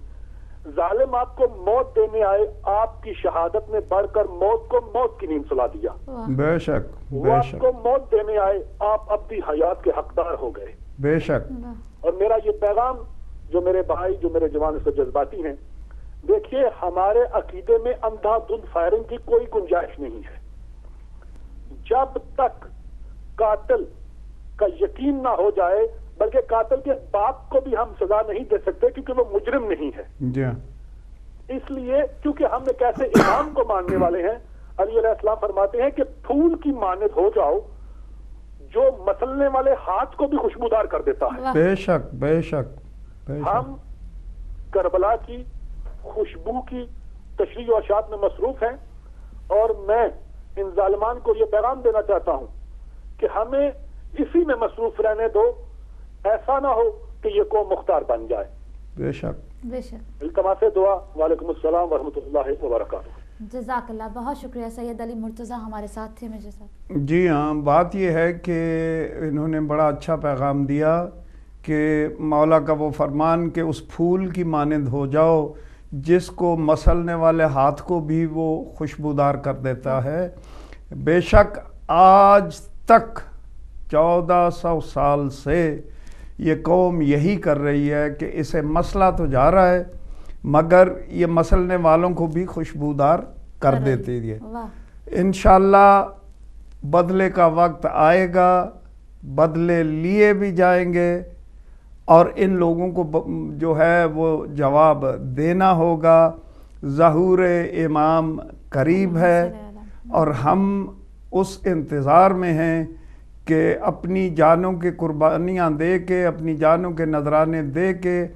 Speaker 7: ظالم آپ کو موت دینے آئے، آپ کی شہادت نے بڑھ کر موت کو موت کی نیند سلا دیا۔
Speaker 2: بے شک۔
Speaker 7: وہ آپ کو موت دینے آئے، آپ ابدی حیات کے حقدار ہو گئے۔
Speaker 2: بے شک۔
Speaker 7: اور میرا یہ پیغام، جو میرے بھائی، جو میرے جوان سے جذباتی ہیں، دیکھیے ہمارے عقیدے میں اندھا دھند فائرنگ کی کوئی گنجائش نہیں ہے۔ جب تک قاتل کا یقین نہ ہو جائے، بلکہ قاتل کے باپ کو بھی ہم سزا نہیں دے سکتے کیونکہ وہ مجرم نہیں ہے۔ اس لیے کیونکہ ہم ایک ایسے امام کو ماننے والے ہیں، علی علیہ السلام فرماتے ہیں کہ پھول کی مانند ہو جاؤ جو مسلنے والے ہاتھ کو بھی خوشبودار کر دیتا ہے۔
Speaker 2: بے شک بے شک۔
Speaker 7: ہم کربلا کی خوشبو کی تشریح و اشاعت میں مصروف ہیں، اور میں ان ظالمان کو یہ پیغام دینا چاہتا ہوں کہ ہمیں اسی میں مصروف رہنے دو، ایسا نہ ہو کہ یہ قوم مختار بن جائے۔
Speaker 2: بے شک
Speaker 1: بے شک۔
Speaker 7: التماس دعا۔ وعلیکم السلام ورحمۃ اللہ وبرکاتہ۔
Speaker 1: جزاک اللہ، بہت شکریہ۔ سید علی مرتضیٰ ہمارے ساتھ تھے میرے ساتھ۔
Speaker 2: جی ہاں، بات یہ ہے کہ انہوں نے بڑا اچھا پیغام دیا کہ مولا کا وہ فرمان کہ اس پھول کی مانند ہو جاؤ جس کو مسلنے والے ہاتھ کو بھی وہ خوشبودار کر دیتا ہے۔ بے شک آج تک 1400 سال سے یہ قوم یہی کر رہی ہے کہ اسے مسئلہ تو جا رہا ہے مگر یہ مسلنے والوں کو بھی خوشبودار کر دیتی ہے۔ انشاءاللہ بدلے کا وقت آئے گا، بدلے لیے بھی جائیں گے، اور ان لوگوں کو جو ہے وہ جواب دینا ہوگا۔ ظہور امام قریب ہے اور ہم اس انتظار میں ہیں کہ اپنی جانوں کے قربانیاں دے کے، اپنی جانوں کے نذرانے دے کے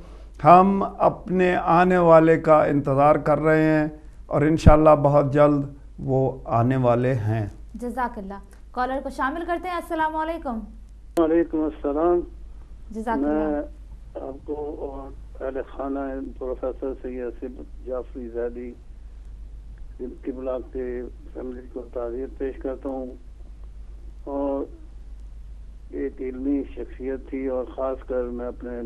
Speaker 2: ہم اپنے آنے والے کا انتظار کر رہے ہیں، اور انشاءاللہ بہت جلد وہ آنے والے ہیں۔
Speaker 1: جزاک اللہ۔ کالر کو شامل کرتے ہیں۔ السلام علیکم۔
Speaker 3: وعلیکم السلام۔
Speaker 1: جزاک اللہ۔
Speaker 3: میں آپ کو اور اہل خانہ پروفیسر سید سبط جعفر زیدی
Speaker 8: کی بلاک کے فیملی کو تعزیت پیش کرتا ہوں، اور ایک علمی شخصیت تھی، اور خاص کر میں اپنے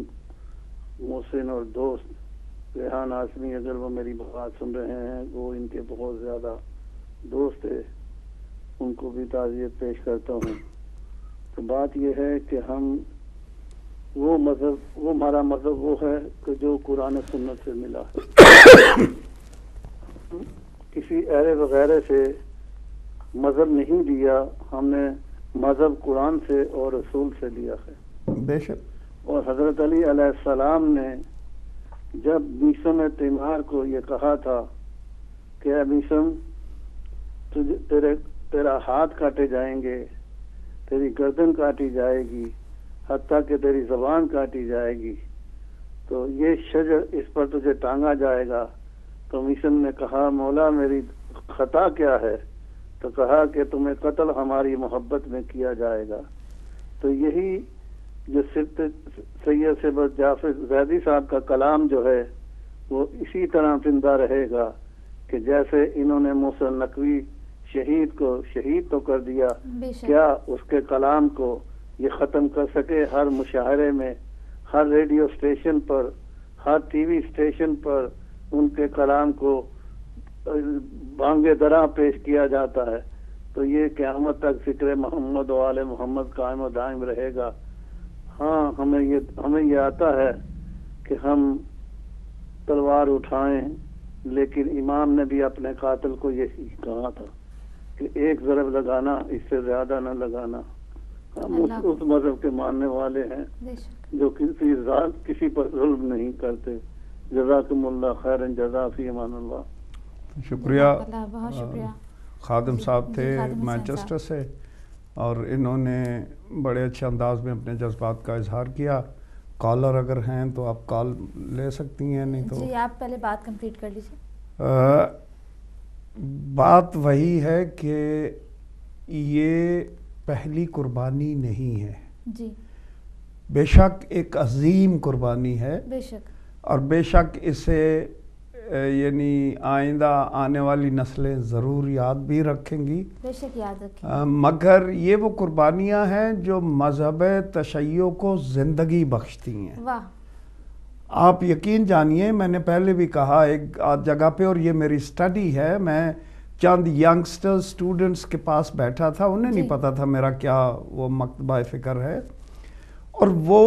Speaker 8: محسن اور دوست ریحان آسمی، اگر وہ میری بات سن رہے ہیں، وہ ان کے بہت زیادہ دوست تھے، ان کو بھی تعزیت پیش کرتا ہوں۔ تو بات یہ ہے کہ ہم وہ ہمارا مذہب وہ ہے کہ جو قرآن سنت سے ملا ہے، کسی ایرے وغیرہ سے مذہب نہیں لیا، ہم نے مذہب قرآن سے اور رسول سے لیا ہے۔
Speaker 2: بے شک۔
Speaker 8: اور حضرت علی علیہ السلام نے جب میثم تیمار کو یہ کہا تھا کہ اے میثم، تیرا ہاتھ کاٹے جائیں گے، تیری گردن کاٹی جائے گی، حتیٰ کہ تیری زبان کاٹی جائے گی، تو یہ شجر اس پر تجھے ٹانگا جائے گا۔ تو میثم نے کہا مولا میری خطا کیا ہے؟ تو کہا کہ تمہیں قتل ہماری محبت میں کیا جائے گا۔ تو یہی جو سید صبت جعفر زیدی صاحب کا کلام جو ہے وہ اسی طرح زندہ رہے گا کہ جیسے انہوں نے موسیٰ نقوی شہید کو شہید تو کر دیا، کیا اس کے کلام کو یہ ختم کر سکے؟ ہر مشاعرے میں، ہر ریڈیو اسٹیشن پر، ہر ٹی وی اسٹیشن پر ان کے کلام کو بانگے دراں پیش کیا جاتا ہے۔ تو یہ قیامت تک ذکر محمد و آل محمد قائم و دائم رہے گا۔ ہاں ہمیں یہ آتا ہے کہ ہم تلوار اٹھائیں، لیکن امام نے بھی اپنے قاتل کو یہی کہا تھا کہ ایک ضرب لگانا، اس سے زیادہ نہ لگانا۔ ہم اس مذہب کے ماننے والے ہیں جو کسی پر ظلم نہیں کرتے۔ جزاکم اللہ خیرن جزا، فی امان اللہ۔
Speaker 2: شکریہ۔
Speaker 1: بہت شکریہ۔
Speaker 2: خادم صاحب تھے مانچسٹر سے، اور انہوں نے بڑے اچھے انداز میں اپنے جذبات کا اظہار کیا۔ کالر اگر ہیں تو آپ کال لے سکتی ہیں، نہیں تو
Speaker 1: جی آپ پہلے بات کمپلیٹ کر لیجیے۔
Speaker 2: بات وہی ہے کہ یہ پہلی قربانی نہیں ہے،
Speaker 1: جی
Speaker 2: بے شک ایک عظیم قربانی ہے،
Speaker 1: بے شک،
Speaker 2: اور بے شک اسے یعنی آئندہ آنے والی نسلیں ضرور یاد بھی رکھیں گی،
Speaker 1: بے شک یاد رکھیں،
Speaker 2: مگر یہ وہ قربانیاں ہیں جو مذہب تشیع کو زندگی بخشتی ہیں۔
Speaker 1: واہ،
Speaker 2: آپ یقین جانیے، میں نے پہلے بھی کہا ایک جگہ پہ، اور یہ میری سٹڈی ہے، میں چند ینگسٹر سٹوڈنٹس کے پاس بیٹھا تھا، انہیں نہیں پتا تھا میرا کیا وہ مکتبہ فکر ہے، اور وہ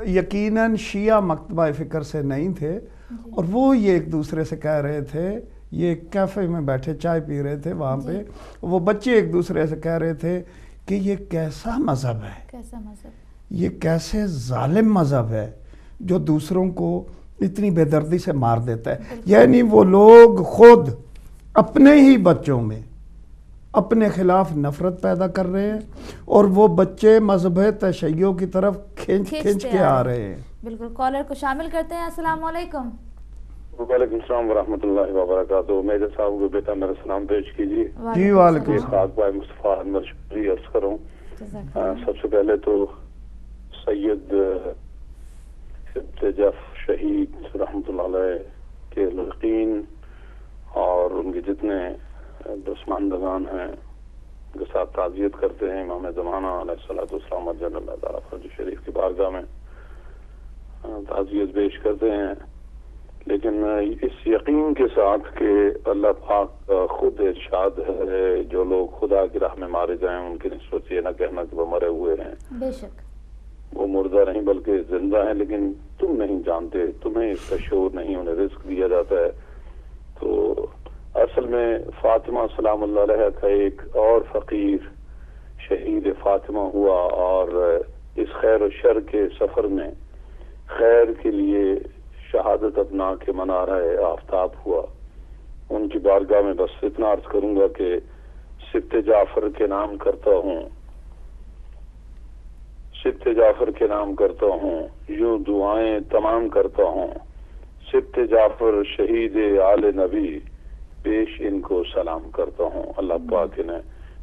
Speaker 2: یقیناً شیعہ مکتبہ فکر سے نہیں تھے، اور وہ یہ ایک دوسرے سے کہہ رہے تھے، یہ ایک کیفے میں بیٹھے چائے پی رہے تھے وہاں پہ، وہ بچے ایک دوسرے سے کہہ رہے تھے کہ یہ کیسا مذہب ہے،
Speaker 1: کیسا مذہب،
Speaker 2: یہ کیسے ظالم مذہب ہے جو دوسروں کو اتنی بے دردی سے مار دیتا ہے۔ یعنی وہ لوگ خود اپنے ہی بچوں میں اپنے خلاف نفرت پیدا کر رہے ہیں، اور وہ بچے مذہب تشیع کی طرف کھینچ کے آ رہے ہیں۔
Speaker 1: بالکل، کالر کو شامل کرتے ہیں۔ السلام علیکم۔
Speaker 9: وعلیکم السلام ورحمۃ اللہ وبرکاتہ۔ میجر صاحب کو بیٹا میرا سلام پیش کیجیے۔
Speaker 2: جی وعلیکم السلام۔
Speaker 9: بھائی مصطفیٰ انور شکریہ عرض کروں۔ سب سے پہلے تو سید جعفر شہید رحمۃ اللہ علیہ کے لقین اور ان کے جتنے دسماندگان ہیں ان کے ساتھ تعزیت کرتے ہیں۔ امام زمانہ علیہ الصلوۃ والسلام جل اللہ تعالیٰ فرج شریف کی بارگاہ میں تعزیت پیش کرتے ہیں، لیکن اس یقین کے ساتھ کہ اللہ پاک خود ارشاد ہے جو لوگ خدا کی راہ میں مارے جائیں ان کی نسبت یہ نہ کہنا کہ وہ مرے ہوئے ہیں،
Speaker 1: بے شک
Speaker 9: وہ مردہ نہیں بلکہ زندہ ہیں، لیکن تم نہیں جانتے، تمہیں اس کا شعور نہیں، انہیں رزق دیا جاتا ہے۔ تو اصل میں فاطمہ سلام اللہ علیہ کا ایک اور فقیر شہید فاطمہ ہوا، اور اس خیر و شر کے سفر میں خیر کے لیے شہادت اپنا کے منارہ آفتاب ہوا۔ ان کی بارگاہ میں بس اتنا عرض کروں گا کہ سبط جعفر کے نام کرتا ہوں، سبط جعفر کے نام کرتا ہوں، یوں دعائیں تمام کرتا ہوں، سبط جعفر شہید آل نبی پیش ان کو سلام کرتا ہوں۔ اللہ پاک نے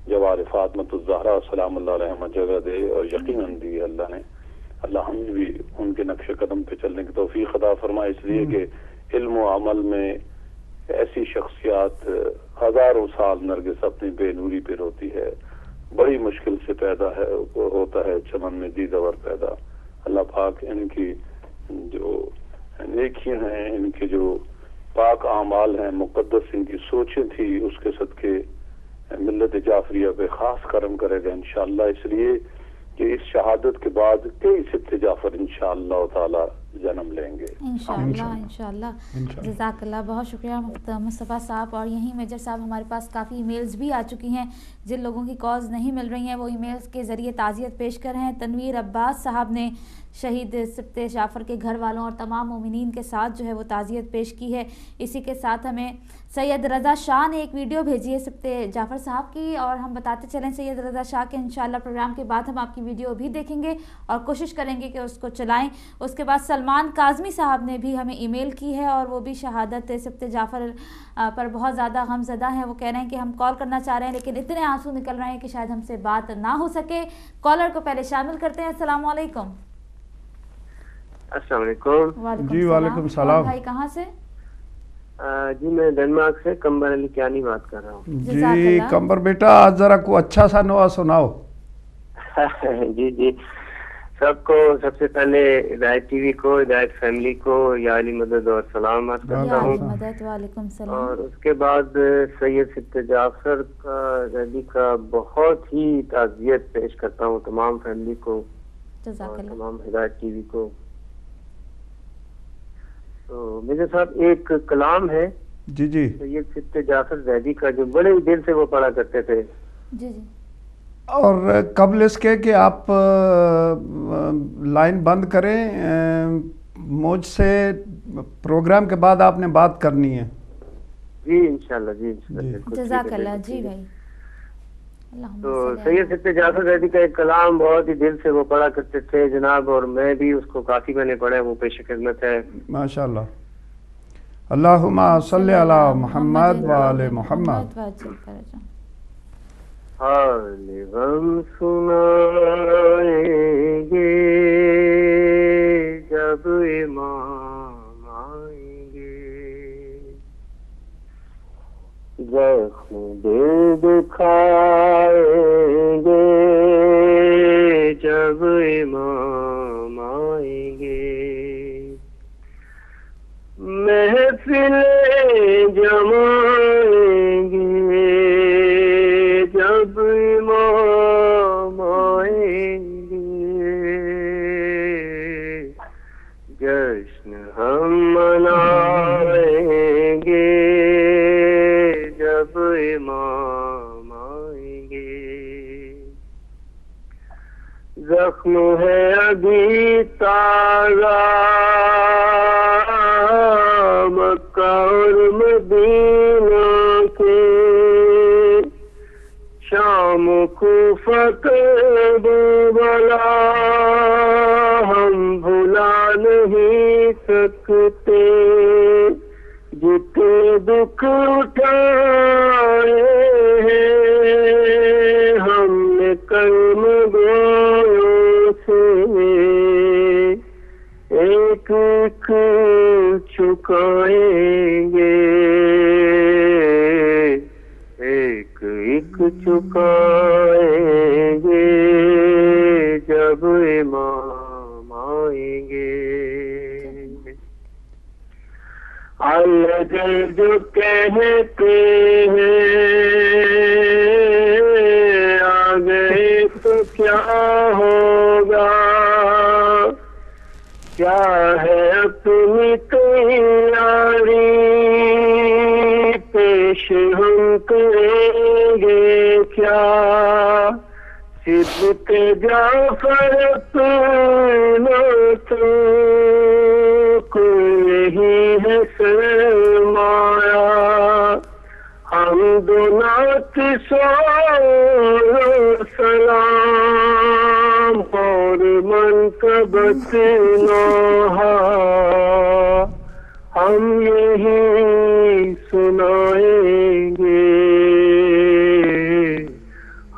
Speaker 9: جوار فاطمۃ الزہرا سلام اللہ علیہ جگہ دے، اور یقیناً دی اللہ نے، اللہ ہم بھی ان کے نقش قدم پہ چلنے کی توفیق عطا فرمائے، اس لیے کہ علم و عمل میں ایسی شخصیت واقعات ہزاروں سال نرگس اپنی بے نوری پہ روتی ہے، بڑی مشکل سے پیدا ہوتا ہے چمن میں دیدور پیدا. اللہ پاک ان کی جو نیکیاں ہیں، ان کے جو پاک اعمال ہیں، مقدس ان کی سوچیں تھی، اس کے صدقے ملت جعفریہ پہ خاص کرم کرے گا انشاءاللہ. اس لیے کہ اس شہادت کے بعد کئی سبط جعفر انشاءاللہ تعالی جنم لیں گے
Speaker 1: انشاءاللہ. جزاک اللہ، بہت شکریہ مصطفیٰ صاحب. اور یہیں میجر صاحب ہمارے پاس کافی ای میلز بھی آ چکی ہیں. جن لوگوں کی کالز نہیں مل رہی ہیں وہ ای میلز کے ذریعے تعزیت پیش کر رہے ہیں. تنویر عباس صاحب نے شہید سبط جعفر کے گھر والوں اور تمام مومنین کے ساتھ جو ہے وہ تعزیت پیش کی ہے. اسی کے ساتھ ہمیں سید رضا شاہ نے ایک ویڈیو بھیجی ہے سبط جعفر صاحب کی، اور ہم بتاتے چلیں سید رضا شاہ کے انشاءاللہ پروگرام کے بعد ہم آپ کی ویڈیو بھی دیکھیں گے اور کوشش کریں گے کہ اس کو چلائیں. اس کے بعد سلمان کاظمی صاحب نے بھی ہمیں ای میل کی ہے اور وہ بھی شہادت سبط جعفر پر بہت زیادہ غم زدہ ہیں. وہ کہہ رہے ہیں کہ ہم کال کرنا چاہ رہے ہیں لیکن اتنے آنسو نکل رہے ہیں کہ شاید ہم سے بات نہ ہو سکے. کالر کو پہلے شامل کرتے ہیں. السلام علیکم.
Speaker 10: السلام علیکم.
Speaker 2: جی وعلیکم السلام.
Speaker 1: بھائی کہاں سے؟
Speaker 10: جی میں ڈنمارک سے کمبر علی کیانی بات کر رہا ہوں.
Speaker 2: جی کمبر بیٹا آج ذرا کو اچھا سا نوا سناؤ.
Speaker 10: جی جی، سب کو سب سے پہلے ہدایت ٹی وی کو، ہدایت فیملی کو یا علی مدد اور سلام عرض کرتا ہوں.
Speaker 1: وعلیکم السلام.
Speaker 10: اور اس کے بعد سید سبط جعفر کا بہت ہی تعزیت پیش کرتا ہوں تمام فیملی کو اور تمام ہدایت ٹی وی کو. تو میرے ساتھ ایک کلام ہے
Speaker 2: جی جی
Speaker 10: سید سبط جعفر زیدی کا جو بڑے دل سے وہ پڑھا کرتے تھے.
Speaker 1: جی جی.
Speaker 2: اور قبل اس کے کہ آپ لائن بند کریں، مجھ سے پروگرام کے بعد آپ نے بات کرنی ہے.
Speaker 10: جی انشاءاللہ. جی انشاءاللہ.
Speaker 1: جزاک اللہ. جی بھائی.
Speaker 10: تو سید سبط جعفر زیدی کا ایک کلام بہت ہی دل سے وہ پڑھا کرتے تھے جناب، اور میں بھی اس کو کافی میں نے پڑھا، وہ پیش خدمت ہے.
Speaker 2: ماشاءاللہ. اللہم صلی علی محمد و آل محمد.
Speaker 10: حال غم سنائیں گے جب امام آئیں گے، زخم دل دکھائیں گے جب امام آئیں گے، محفلیں جمائیں گے جب امام آئیں گے، جشن ہم منائیں گے جب امام آئیں گے، زخم ہے ابھی تازہ مکہ اور مدینہ کے، شام کوفہ کربلا ہم بھلا نہیں سکتے، جتنے دکھ اٹھائے ہیں ہم نے کرم گویوں سے، ایک ایک چکائیں گے، ایک ایک چکائیں گے جب امام آئیں گے۔ اگر جو کہتے ہیں آ گئے تو کیا ہوگا، کیا ہے اپنی تیاری پیش ہم کریں گے کیا، سبط جعفر اپنا تو کوئی ہے سرمایہ، ہم نعت سلام اور منقبت نوحہ ہم یہی سنائیں گے،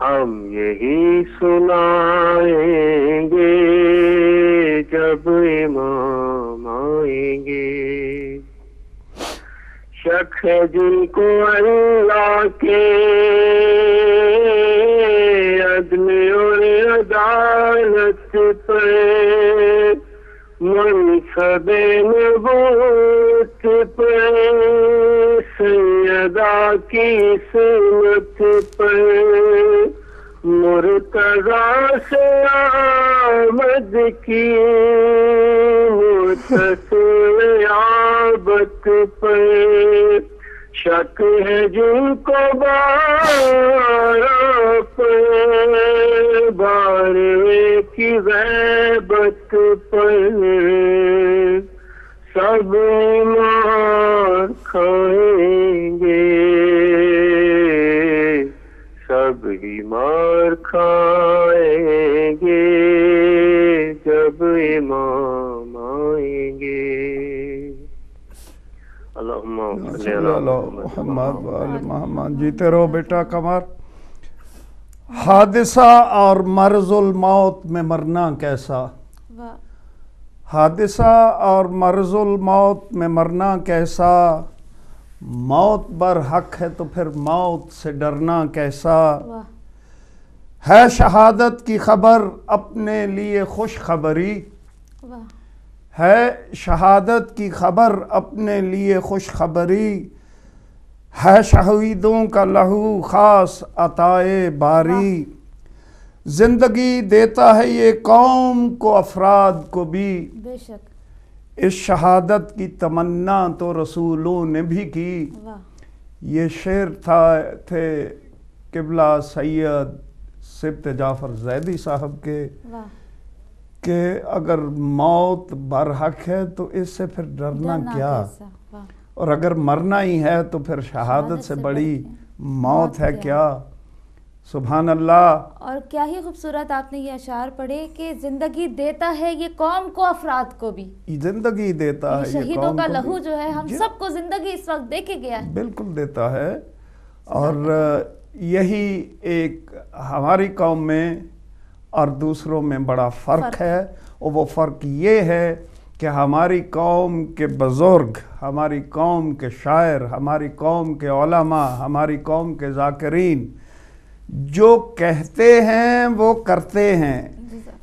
Speaker 10: ہم یہی سنائیں گے جب امام آئیں گے۔ شک ہے جن کو اللہ کے عدل اور عدالت پر منصب نبوت پر سیدہ کی سنت پر مرتضی سے آمد کی متصل عابت پر شک ہے جن کو بارہ پر بارے کی غیبت پر سب مار کھائیں گے سب ہی مار کھائیں گے جب امام آئیں گے. اللہم صلی اللہ
Speaker 2: محمد. جیتے رہو بیٹا قمر. حادثہ اور مرض الموت میں مرنا کیسا؟ حادثہ اور مرض الموت میں مرنا کیسا؟ موت بر حق ہے تو پھر موت سے ڈرنا کیسا؟ ہے شہادت کی خبر اپنے لیے خوش خبری. ہے شہادت کی خبر اپنے لیے خوش خبری. ہے شہیدوں کا لہو خاص عطائے باری. زندگی دیتا ہے یہ قوم کو افراد کو بھی.
Speaker 1: بے شک
Speaker 2: اس شہادت کی تمنا تو رسولوں نے بھی کی. یہ شعر تھے قبلہ سید سبط جعفر زیدی صاحب کے کہ اگر موت برحق ہے تو اس سے پھر ڈرنا کیا، اور اگر مرنا ہی ہے تو پھر شہادت سے بڑی موت ہے کیا. سبحان اللہ.
Speaker 1: اور کیا ہی خوبصورت آپ نے یہ اشعار پڑھے کہ زندگی دیتا ہے یہ قوم کو افراد کو بھی.
Speaker 2: زندگی دیتا ہے
Speaker 1: شہیدوں کا لہو جو ہے ہم سب کو زندگی اس وقت دے کے گیا ہے.
Speaker 2: بالکل دیتا ہے. اور یہی ایک ہماری قوم میں اور دوسروں میں بڑا فرق ہے، اور وہ فرق یہ ہے کہ ہماری قوم کے بزرگ، ہماری قوم کے شاعر، ہماری قوم کے علماء، ہماری قوم کے ذاکرین جو کہتے ہیں وہ کرتے ہیں.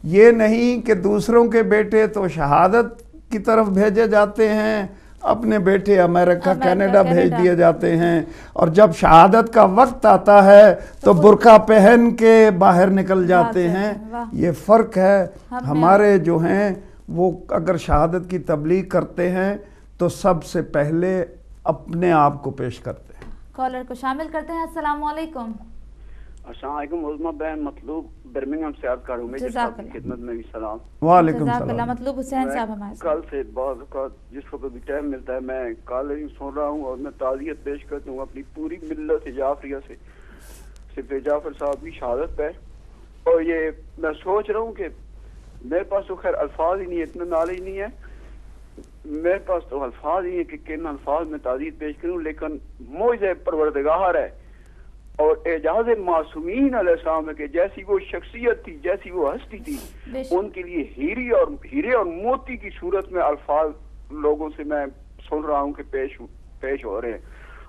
Speaker 2: یہ نہیں کہ دوسروں کے بیٹے تو شہادت کی طرف بھیجے جاتے ہیں، اپنے بیٹے امریکہ کینیڈا بھیج دیے جاتے ہیں، اور جب شہادت کا وقت آتا ہے تو برقع پہن کے باہر نکل جاتے ہیں. یہ فرق ہے. ہمارے جو ہیں وہ اگر شہادت کی تبلیغ کرتے ہیں تو سب سے پہلے اپنے آپ کو پیش کرتے ہیں.
Speaker 1: کالر کو شامل کرتے ہیں. السلام علیکم.
Speaker 11: السلام علیکم. عظمہ بہن مطلوب برمنگھم سے عرض کروں میں خدمت میں بھی سلام.
Speaker 2: وعلیکم السلام.
Speaker 1: مطلوب حسین صاحب ہمارے
Speaker 11: کل سے بعض اوقات جس وقت بھی ٹائم ملتا ہے میں کالر سن رہا ہوں اور میں تعزیت پیش کرتا ہوں اپنی پوری ملت جعفریہ سے. صرف جعفر صاحب کی شہادت پہ، اور یہ میں سوچ رہا ہوں کہ میرے پاس تو خیر الفاظ ہی نہیں ہے، اتنا نالج نہیں ہے میرے پاس تو الفاظ ہی ہے کہ کن الفاظ میں تعزیت پیش کروں، لیکن معجزہ پروردگار ہے اور اعجاز معصومین علیہ السلام کہ جیسی وہ شخصیت تھی، جیسی وہ ہستی تھی، ان کے لیے ہیرے اور موتی کی صورت میں الفاظ لوگوں سے میں سن رہا ہوں کہ پیش ہو رہے ہیں.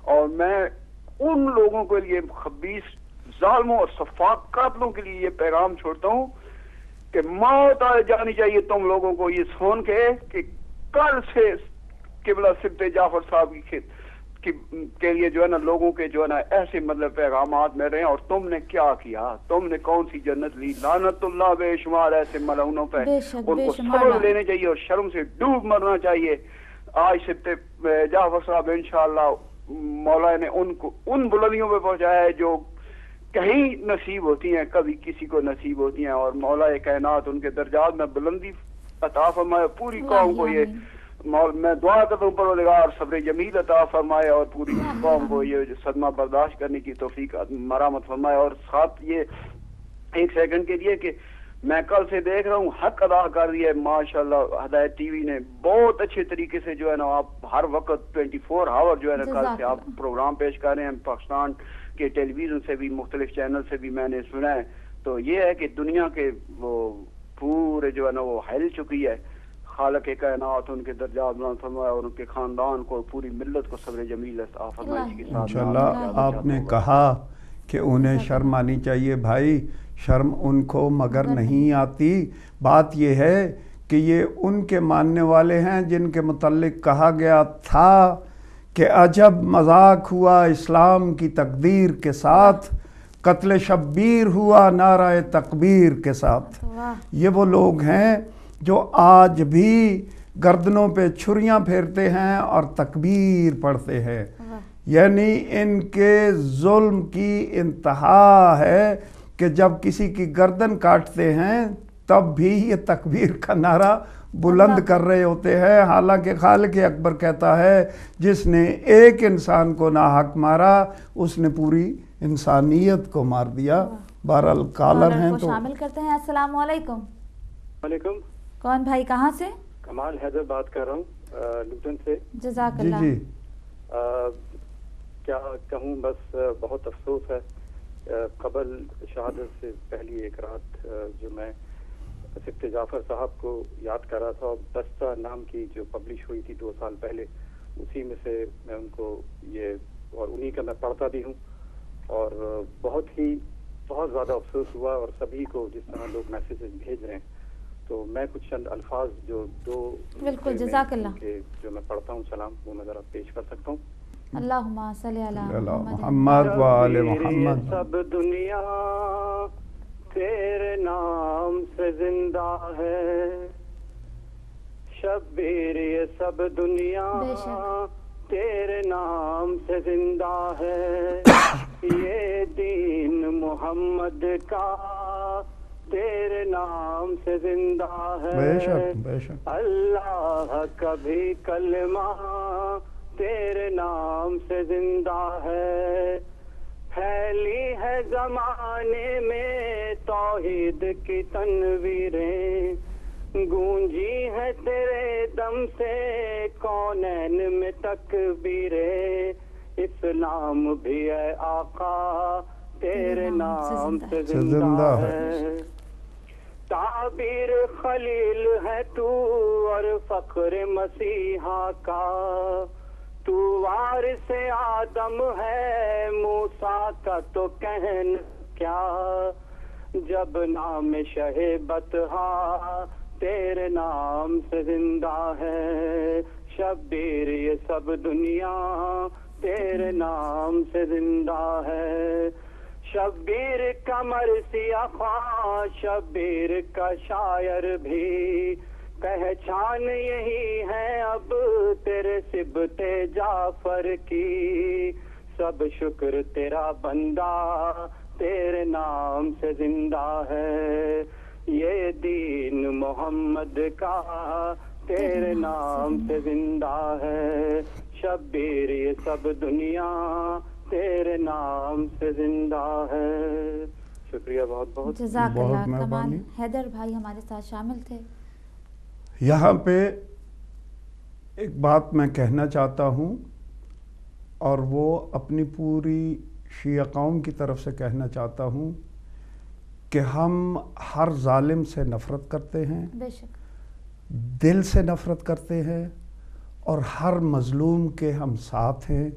Speaker 11: اور میں ان لوگوں کے لیے خبیث ظالموں اور صفاق قاتلوں کے لیے یہ پیغام چھوڑتا ہوں کہ موت آ جانی چاہیے تم لوگوں کو یہ سن کے کہ کل سے قبلہ سبط جعفر صاحب کے لیے جو ہے نا لوگوں کے جو ہے نا ایسے مطلب پیغامات میں رہے ہیں. اور تم نے کیا کیا، تم نے کون سی جنت لی، لعنت اللہ بے شمار ایسے ملعونوں پہ. ان کو سبق لینے چاہیے اور شرم سے ڈوب مرنا چاہیے. آج سبط جعفر صاحب انشاءاللہ مولا نے ان کو ان بلندیوں پہ پہنچایا ہے جو کہیں نصیب ہوتی ہیں، کبھی کسی کو نصیب ہوتی ہیں، اور مولا کائنات ان کے درجات میں بلندی عطا فرمائے. پوری قوم کو یہ میں دعا کرتا ہوں پروردگار صبر جمیل عطا فرمائے اور پوری قوم کو یہ صدمہ برداشت کرنے کی توفیق مرامت فرمائے. اور ساتھ یہ ایک سیکنڈ کے لیے کہ میں کل سے دیکھ رہا ہوں حق ادا کر دیا ہے ماشاءاللہ ہدایت ٹی وی نے بہت اچھے طریقے سے جو ہے نا آپ ہر وقت 24 آور جو ہے نا کل سے آپ پروگرام پیش کر رہے ہیں. پاکستان کے ٹیلی ویژن سے بھی مختلف چینل سے بھی میں نے سنا ہے. تو یہ ہے کہ دنیا کے وہ پورے جو ہے نا وہ ہل چکی ہے. خالق کائنات ان کے درجات بلند فرمائے اور ان کے خاندان کو پوری ملت کو صبر جمیل عطا فرمائے کے ساتھ
Speaker 2: انشاءاللہ. آپ نے کہا کہ انہیں شرم آنی چاہیے. بھائی شرم ان کو مگر نہیں آتی. بات یہ ہے کہ یہ ان کے ماننے والے ہیں جن کے متعلق کہا گیا تھا کہ عجب مذاق ہوا اسلام کی تقدیر کے ساتھ، قتل شبیر ہوا نعرہ تکبیر کے ساتھ. یہ وہ لوگ ہیں جو آج بھی گردنوں پہ چھریاں پھیرتے ہیں اور تکبیر پڑھتے ہیں. یعنی ان کے ظلم کی انتہا ہے کہ جب کسی کی گردن کاٹتے ہیں تب بھی یہ تکبیر کا نعرہ بلند کر رہے ہوتے ہیں، حالانکہ خالق اکبر کہتا ہے جس نے ایک انسان کو ناحق مارا اس نے پوری انسانیت کو مار دیا. بہرحال کالر ہیں تو
Speaker 1: شامل کرتے ہیں. السلام علیکم.
Speaker 12: وعلیکم.
Speaker 1: کون بھائی کہاں سے؟
Speaker 12: کمال حیدر بات کر رہا ہوں لوٹن سے.
Speaker 1: جزاک اللہ.
Speaker 2: جی
Speaker 12: کیا کہوں، بس بہت افسوس ہے. قبل شہادت سے پہلی ایک رات جو میں سفت جعفر صاحب کو یاد کر رہا تھا، اور دستہ نام کی جو پبلش ہوئی تھی 2 سال پہلے، اسی میں سے میں ان کو یہ اور انہی کا میں پڑھتا بھی ہوں، اور بہت زیادہ افسوس ہوا. اور سبھی کو جس طرح لوگ میسیجز بھیج رہے ہیں، تو میں کچھ چند الفاظ جو
Speaker 1: بالکل جزاک اللہ
Speaker 12: جو میں پڑھتا ہوں سلام، وہ میں ذرا پیش کر سکتا ہوں.
Speaker 1: اللہم صلی علی
Speaker 2: محمد و آل محمد.
Speaker 10: سب دنیا تیرے نام سے زندہ ہے، شبیر یہ سب دنیا تیرے نام سے زندہ ہے، یہ دین محمد کا تیرے نام سے زندہ ہے، اللہ کا بھی کلمہ تیرے نام سے زندہ ہے، پھیلی ہے زمانے میں توحید کی تنویریں، گونجی ہے تیرے دم سے کونین میں تکبیریں، اسلام بھی ہے آقا تیرے نام سے زندہ ہے، تعبیر خلیل ہے تو اور فخر مسیحا کا، تو وارث آدم ہے موسیٰ کا تو کہن کیا، جب نام شہبت ہا تیرے نام سے زندہ ہے، شبیر یہ سب دنیا تیرے نام سے زندہ ہے، شبیر کا مرثیہ خواہ شبیر کا شاعر بھی، پہچان یہی ہے اب تیرے سبت جعفر کی، سب شکر تیرا بندہ تیرے نام سے زندہ ہے، یہ دین محمد کا تیرے نام سے زندہ ہے، شبیر یہ سب دنیا تیرے نام سے زندہ ہے. شکریہ بہت بہت.
Speaker 1: جزاک اللہ. کمال حیدر بھائی ہمارے ساتھ شامل تھے.
Speaker 2: یہاں پہ ایک بات میں کہنا چاہتا ہوں، اور وہ اپنی پوری شیعہ قوم کی طرف سے کہنا چاہتا ہوں کہ ہم ہر ظالم سے نفرت کرتے ہیں،
Speaker 1: بے شک
Speaker 2: دل سے نفرت کرتے ہیں، اور ہر مظلوم کے ہم ساتھ ہیں،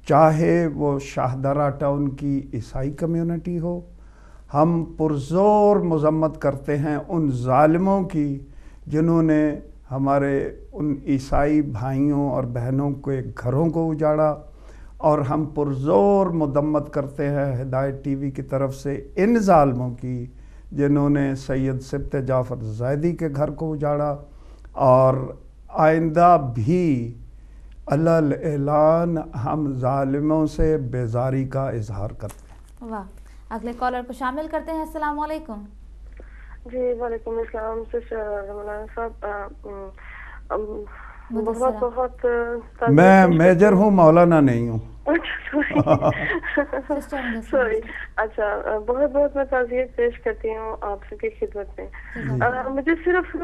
Speaker 2: چاہے وہ شاہدرہ ٹاؤن کی عیسائی کمیونٹی ہو. ہم پرزور مذمت کرتے ہیں ان ظالموں کی جنہوں نے ہمارے ان عیسائی بھائیوں اور بہنوں کے گھروں کو اجاڑا، اور ہم پرزور مذمت کرتے ہیں ہدایت ٹی وی کی طرف سے ان ظالموں کی جنہوں نے سید سبت جعفر زیدی کے گھر کو اجاڑا، اور آئندہ بھی علل اعلان ہم ظالموں سے بیزاری کا اظہار کرتے ہیں.
Speaker 1: واہ. اگلے کالر کو شامل کرتے ہیں. السلام علیکم.
Speaker 13: جی وعلیکم السلام. مولانا صاحب بہت بہت
Speaker 2: میں میجر ہوں، مولانا نہیں ہوں.
Speaker 13: سوری. اچھا بہت بہت میں تعزیت پیش کرتی ہوں آپ سب کی خدمت میں. مجھے صرف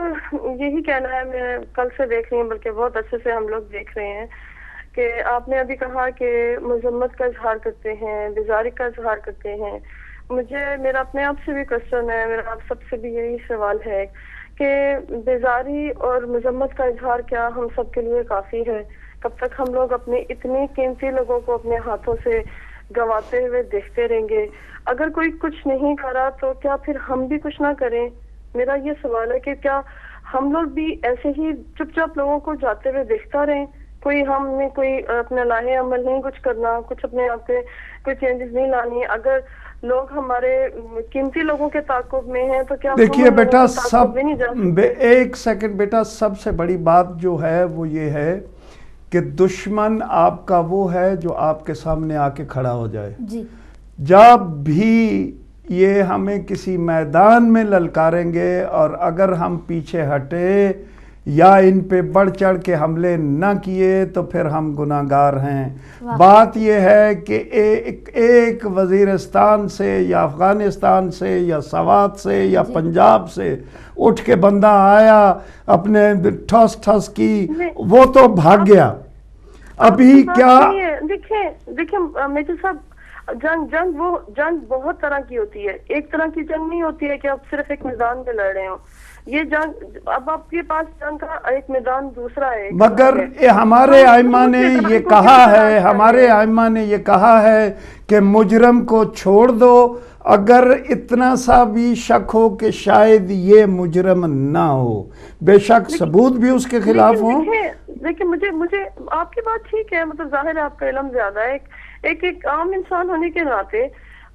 Speaker 13: یہی کہنا ہے، میں کل سے دیکھ رہی ہوں، بلکہ بہت اچھے سے ہم لوگ دیکھ رہے ہیں کہ آپ نے ابھی کہا کہ مذمت کا اظہار کرتے ہیں، بیزاری کا اظہار کرتے ہیں. میرا اپنے آپ سے بھی کوشچن ہے، میرا آپ سب سے بھی یہی سوال ہے کہ بیزاری اور مذمت کا اظہار کیا ہم سب کے لیے کافی ہے؟ کب تک ہم لوگ اپنے اتنے قیمتی لوگوں کو اپنے ہاتھوں سے گنواتے ہوئے دیکھتے رہیں گے؟ اگر کوئی کچھ نہیں کرا تو کیا پھر ہم بھی کچھ نہ کریں؟ میرا یہ سوال ہے کہ کیا ہم لوگ بھی ایسے ہی چپ چاپ لوگوں کو جاتے ہوئے دیکھتا رہیں؟ کوئی ہم نے کوئی اپنا لاہے عمل نہیں کچھ کرنا، کچھ اپنے آپ پہ کوئی چینجز نہیں لانی؟ اگر لوگ ہمارے قیمتی لوگوں کے تعاقب میں ہیں تو کیا
Speaker 2: دیکھیے بیٹا سب ایک سیکنڈ بیٹا، سب سے بڑی بات جو ہے وہ یہ ہے کہ دشمن آپ کا وہ ہے جو آپ کے سامنے آ کے کھڑا ہو جائے.
Speaker 1: جی
Speaker 2: جب بھی یہ ہمیں کسی میدان میں للکاریں گے اور اگر ہم پیچھے ہٹے یا ان پہ بڑھ چڑھ کے حملے نہ کیے تو پھر ہم گناہگار ہیں. بات یہ ہے کہ ایک وزیرستان سے یا افغانستان سے یا سوات سے یا پنجاب سے اٹھ کے بندہ آیا اپنے ٹھس ٹھس کی وہ تو بھاگ گیا. ابھی کیا
Speaker 13: دیکھیں میجر صاحب، جنگ بہت طرح کی ہوتی ہے. ایک طرح کی جنگ نہیں ہوتی ہے کہ آپ صرف ایک میدان میں لڑ رہے ہوں. یہ جنگ اب آپ کے پاس جنگ کا ایک میدان دوسرا ہے.
Speaker 2: مگر ہمارے ائمہ نے یہ کہا ہے، ہمارے ائمہ نے یہ کہا ہے کہ مجرم کو چھوڑ دو اگر اتنا سا بھی شک ہو کہ شاید یہ مجرم نہ ہو، بے شک ثبوت بھی اس کے خلاف ہوں.
Speaker 13: دیکھیں مجھے آپ کی بات ٹھیک ہے، مطلب ظاہر ہے آپ کا علم زیادہ ہے. ایک عام انسان ہونے کے ناطے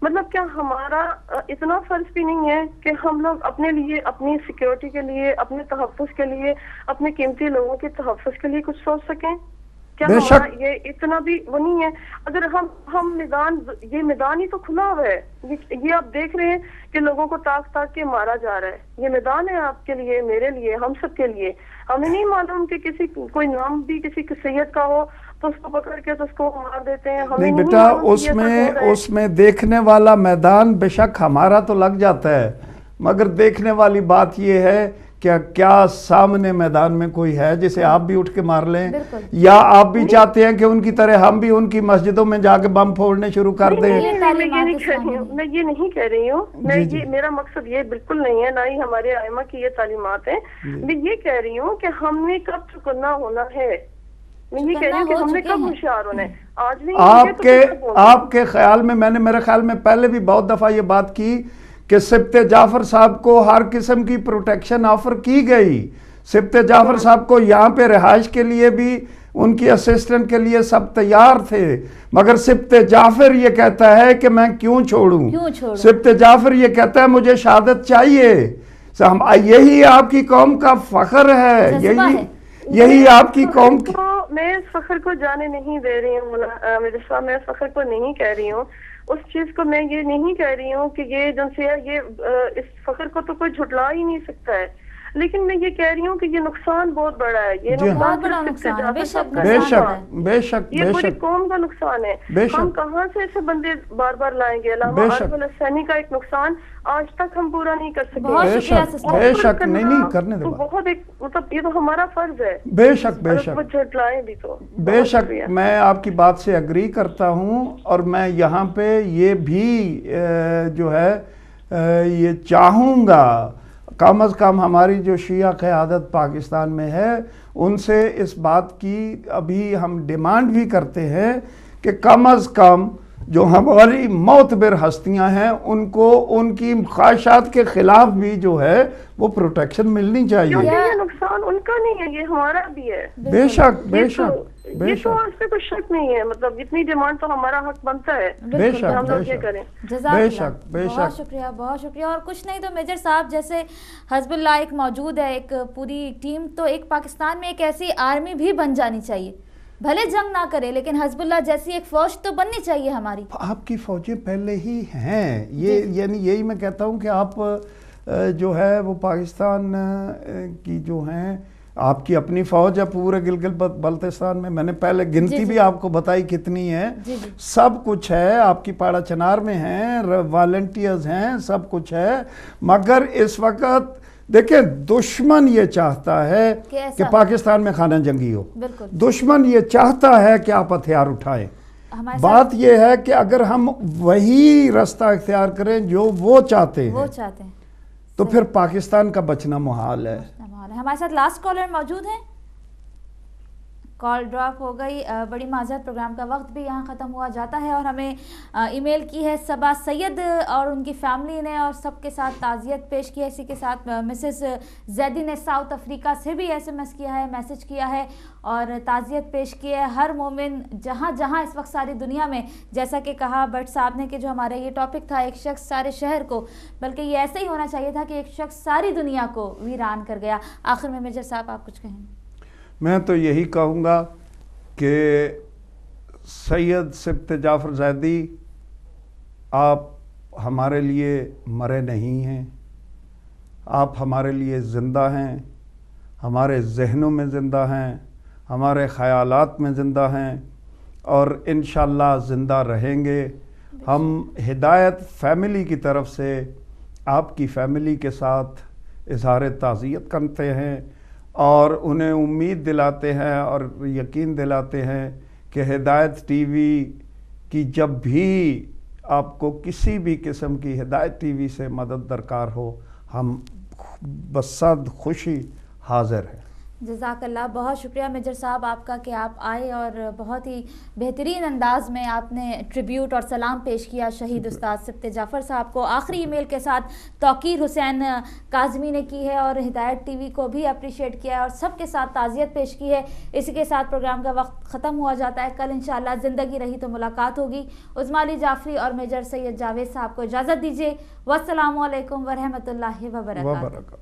Speaker 13: مطلب کیا ہمارا اتنا فرض بھی نہیں ہے کہ ہم لوگ اپنے لیے، اپنی سیکیورٹی کے لیے، اپنے تحفظ کے لیے، اپنے قیمتی لوگوں کے تحفظ کے لیے کچھ سوچ سکیں؟ کیا ہمارا یہ اتنا بھی وہ نہیں ہے؟ اگر ہم یہ میدان ہی تو کھلا ہوا ہے. یہ آپ دیکھ رہے ہیں کہ لوگوں کو تاک کے مارا جا رہا ہے. یہ میدان ہے آپ کے لیے، میرے لیے، ہم سب کے لیے. ہمیں نہیں معلوم کہ کوئی نام بھی کسی سید کا ہو تو اس کو پکڑ کے تو اس کو مار دیتے ہیں.
Speaker 2: نہیں بیٹا، اس میں دیکھنے والا میدان بے شک ہمارا تو لگ جاتا ہے، مگر دیکھنے والی بات یہ ہے کہ کیا سامنے میدان میں کوئی ہے جسے آپ بھی اٹھ کے مار لیں، یا آپ بھی چاہتے ہیں کہ ان کی طرح ہم بھی ان کی مسجدوں میں جا کے بم پھوڑنے شروع کر دیں؟
Speaker 13: میں یہ نہیں کہہ رہی ہوں. میرا مقصد یہ بالکل نہیں ہے، نہ ہی ہمارے ائمہ کی یہ تعلیمات ہیں. میں یہ کہہ رہی ہوں کہ ہم نے کب چکنا ہونا ہے. میں یہ کہہ رہی ہوں کہ ہم نے کب ہوشیار ہونا ہے. آج نہیں.
Speaker 2: آپ کے خیال میں، میں نے میرے خیال میں پہلے بھی بہت دفعہ یہ بات کی کہ سبت جعفر صاحب کو ہر قسم کی پروٹیکشن آفر کی گئی. سبت جعفر صاحب کو یہاں پہ رہائش کے لیے بھی ان کی اسسٹنٹ کے لیے سب تیار تھے، مگر سبت جعفر یہ کہتا ہے کہ میں کیوں چھوڑوں. سبت جعفر یہ کہتا ہے مجھے شہادت چاہیے. یہی آپ کی قوم کا فخر ہے، یہی آپ کی قوم کی.
Speaker 13: میں اس فخر کو جانے نہیں دے رہی ہوں میرے صاحب، میں اس فخر کو نہیں کہہ رہی ہوں. اس چیز کو میں یہ نہیں کہہ رہی ہوں کہ یہ جنسیہ، یہ اس فخر کو تو کوئی جھٹلا ہی نہیں سکتا ہے. لیکن میں یہ کہہ رہی ہوں کہ یہ نقصان بہت بڑا ہے. یہ نقصان
Speaker 2: بے شک
Speaker 13: یہ پوری قوم کا نقصان ہے. ہم کہاں سے ایسے بندے بار بار لائیں گے؟ علامہ عارف الحسینی کا ایک نقصان آج تک ہم پورا نہیں کر سکے.
Speaker 2: بے شک نہیں کرنے دے.
Speaker 13: بہت ایک مطلب یہ تو ہمارا فرض ہے.
Speaker 2: بے شک
Speaker 13: جھٹلائیں بھی تو
Speaker 2: بے شک میں آپ کی بات سے اگری کرتا ہوں. اور میں یہاں پہ یہ بھی جو ہے یہ چاہوں گا کم از کم ہماری جو شیعہ قیادت پاکستان میں ہے ان سے اس بات کی ابھی ہم ڈیمانڈ بھی کرتے ہیں کہ کم از کم جو ہماری معتبر ہستیاں ہیں ان کو ان کی خواہشات کے خلاف بھی جو ہے وہ پروٹیکشن ملنی چاہیے.
Speaker 13: یہ نقصان ان کا نہیں ہے، یہ ہمارا بھی ہے.
Speaker 2: بے شک بے شک
Speaker 13: یہ تو اس پہ کوئی شک نہیں ہے. مطلب اتنی ڈیمانڈ تو ہمارا حق بنتا ہے.
Speaker 2: بے شک
Speaker 13: ہم لوگ یہ کریں.
Speaker 2: بے شک
Speaker 1: بہت شکریہ، بہت شکریہ. اور کچھ نہیں تو میجر صاحب جیسے حزب اللہ ایک موجود ہے، ایک پوری ٹیم، تو ایک پاکستان میں ایک ایسی آرمی بھی بن جانی چاہیے. بھلے جنگ نہ کرے لیکن حزب اللہ جیسی ایک فوج تو بننی چاہیے ہماری.
Speaker 2: آپ کی فوجیں پہلے ہی ہیں. یہ یعنی یہی میں کہتا ہوں کہ آپ جو ہے وہ پاکستان کی جو ہیں آپ کی اپنی فوج ہے پورے گلگت بلتستان میں. میں نے پہلے گنتی بھی آپ کو بتائی کتنی ہے. سب کچھ ہے. آپ کی پاڑا چنار میں ہیں، والنٹیئرز ہیں، سب کچھ ہے. مگر اس وقت دیکھیں دشمن یہ چاہتا ہے کہ پاکستان میں خانہ جنگی ہو. دشمن یہ چاہتا ہے کہ آپ ہتھیار اٹھائیں. بات یہ ہے کہ اگر ہم وہی راستہ اختیار کریں جو وہ چاہتے ہیں تو پھر پاکستان کا بچنا محال ہے.
Speaker 1: ہمارے ساتھ لاسٹ کالر موجود ہیں. کال ڈراپ ہو گئی. بڑی معذرت, پروگرام کا وقت بھی یہاں ختم ہوا جاتا ہے. اور ہمیں ای میل کی ہے صبا سید اور ان کی فیملی نے, اور سب کے ساتھ تعزیت پیش کی ہے. اسی کے ساتھ مسز زیدی نے ساؤتھ افریقہ سے بھی ایس ایم ایس کیا ہے, میسج کیا ہے اور تعزیت پیش کی ہے. ہر مومن جہاں جہاں اس وقت ساری دنیا میں, جیسا کہ کہا بٹ صاحب نے کہ جو ہمارا یہ ٹاپک تھا, ایک شخص سارے شہر کو, بلکہ یہ ایسا ہی ہونا چاہیے تھا کہ ایک شخص ساری دنیا کو ویران کر گیا. آخر میں میجر صاحب آپ کچھ کہیں.
Speaker 2: میں تو یہی کہوں گا کہ سید سبت جعفر زیدی, آپ ہمارے لیے مرے نہیں ہیں, آپ ہمارے لیے زندہ ہیں, ہمارے ذہنوں میں زندہ ہیں, ہمارے خیالات میں زندہ ہیں اور انشاءاللہ زندہ رہیں گے. ہم ہدایت فیملی کی طرف سے آپ کی فیملی کے ساتھ اظہار تعزیت کرتے ہیں اور انہیں امید دلاتے ہیں اور یقین دلاتے ہیں کہ ہدایت ٹی وی کی جب بھی آپ کو کسی بھی قسم کی ہدایت ٹی وی سے مدد درکار ہو, ہم بصد خوشی حاضر ہیں.
Speaker 1: جزاک اللہ, بہت شکریہ میجر صاحب آپ کا کہ آپ آئے اور بہت ہی بہترین انداز میں آپ نے ٹریبیوٹ اور سلام پیش کیا شہید استاد سبت جعفر صاحب کو. آخری ای میل کے ساتھ توقیر حسین کاظمی نے کی ہے اور ہدایت ٹی وی کو بھی اپریشیٹ کیا ہے اور سب کے ساتھ تعزیت پیش کی ہے. اسی کے ساتھ پروگرام کا وقت ختم ہوا جاتا ہے. کل انشاءاللہ زندگی رہی تو ملاقات ہوگی. عظمیٰ علی جعفری اور میجر سید جاوید صاحب کو اجازت دیجیے. والسلام علیکم ورحمۃ اللہ وبرکاتہ.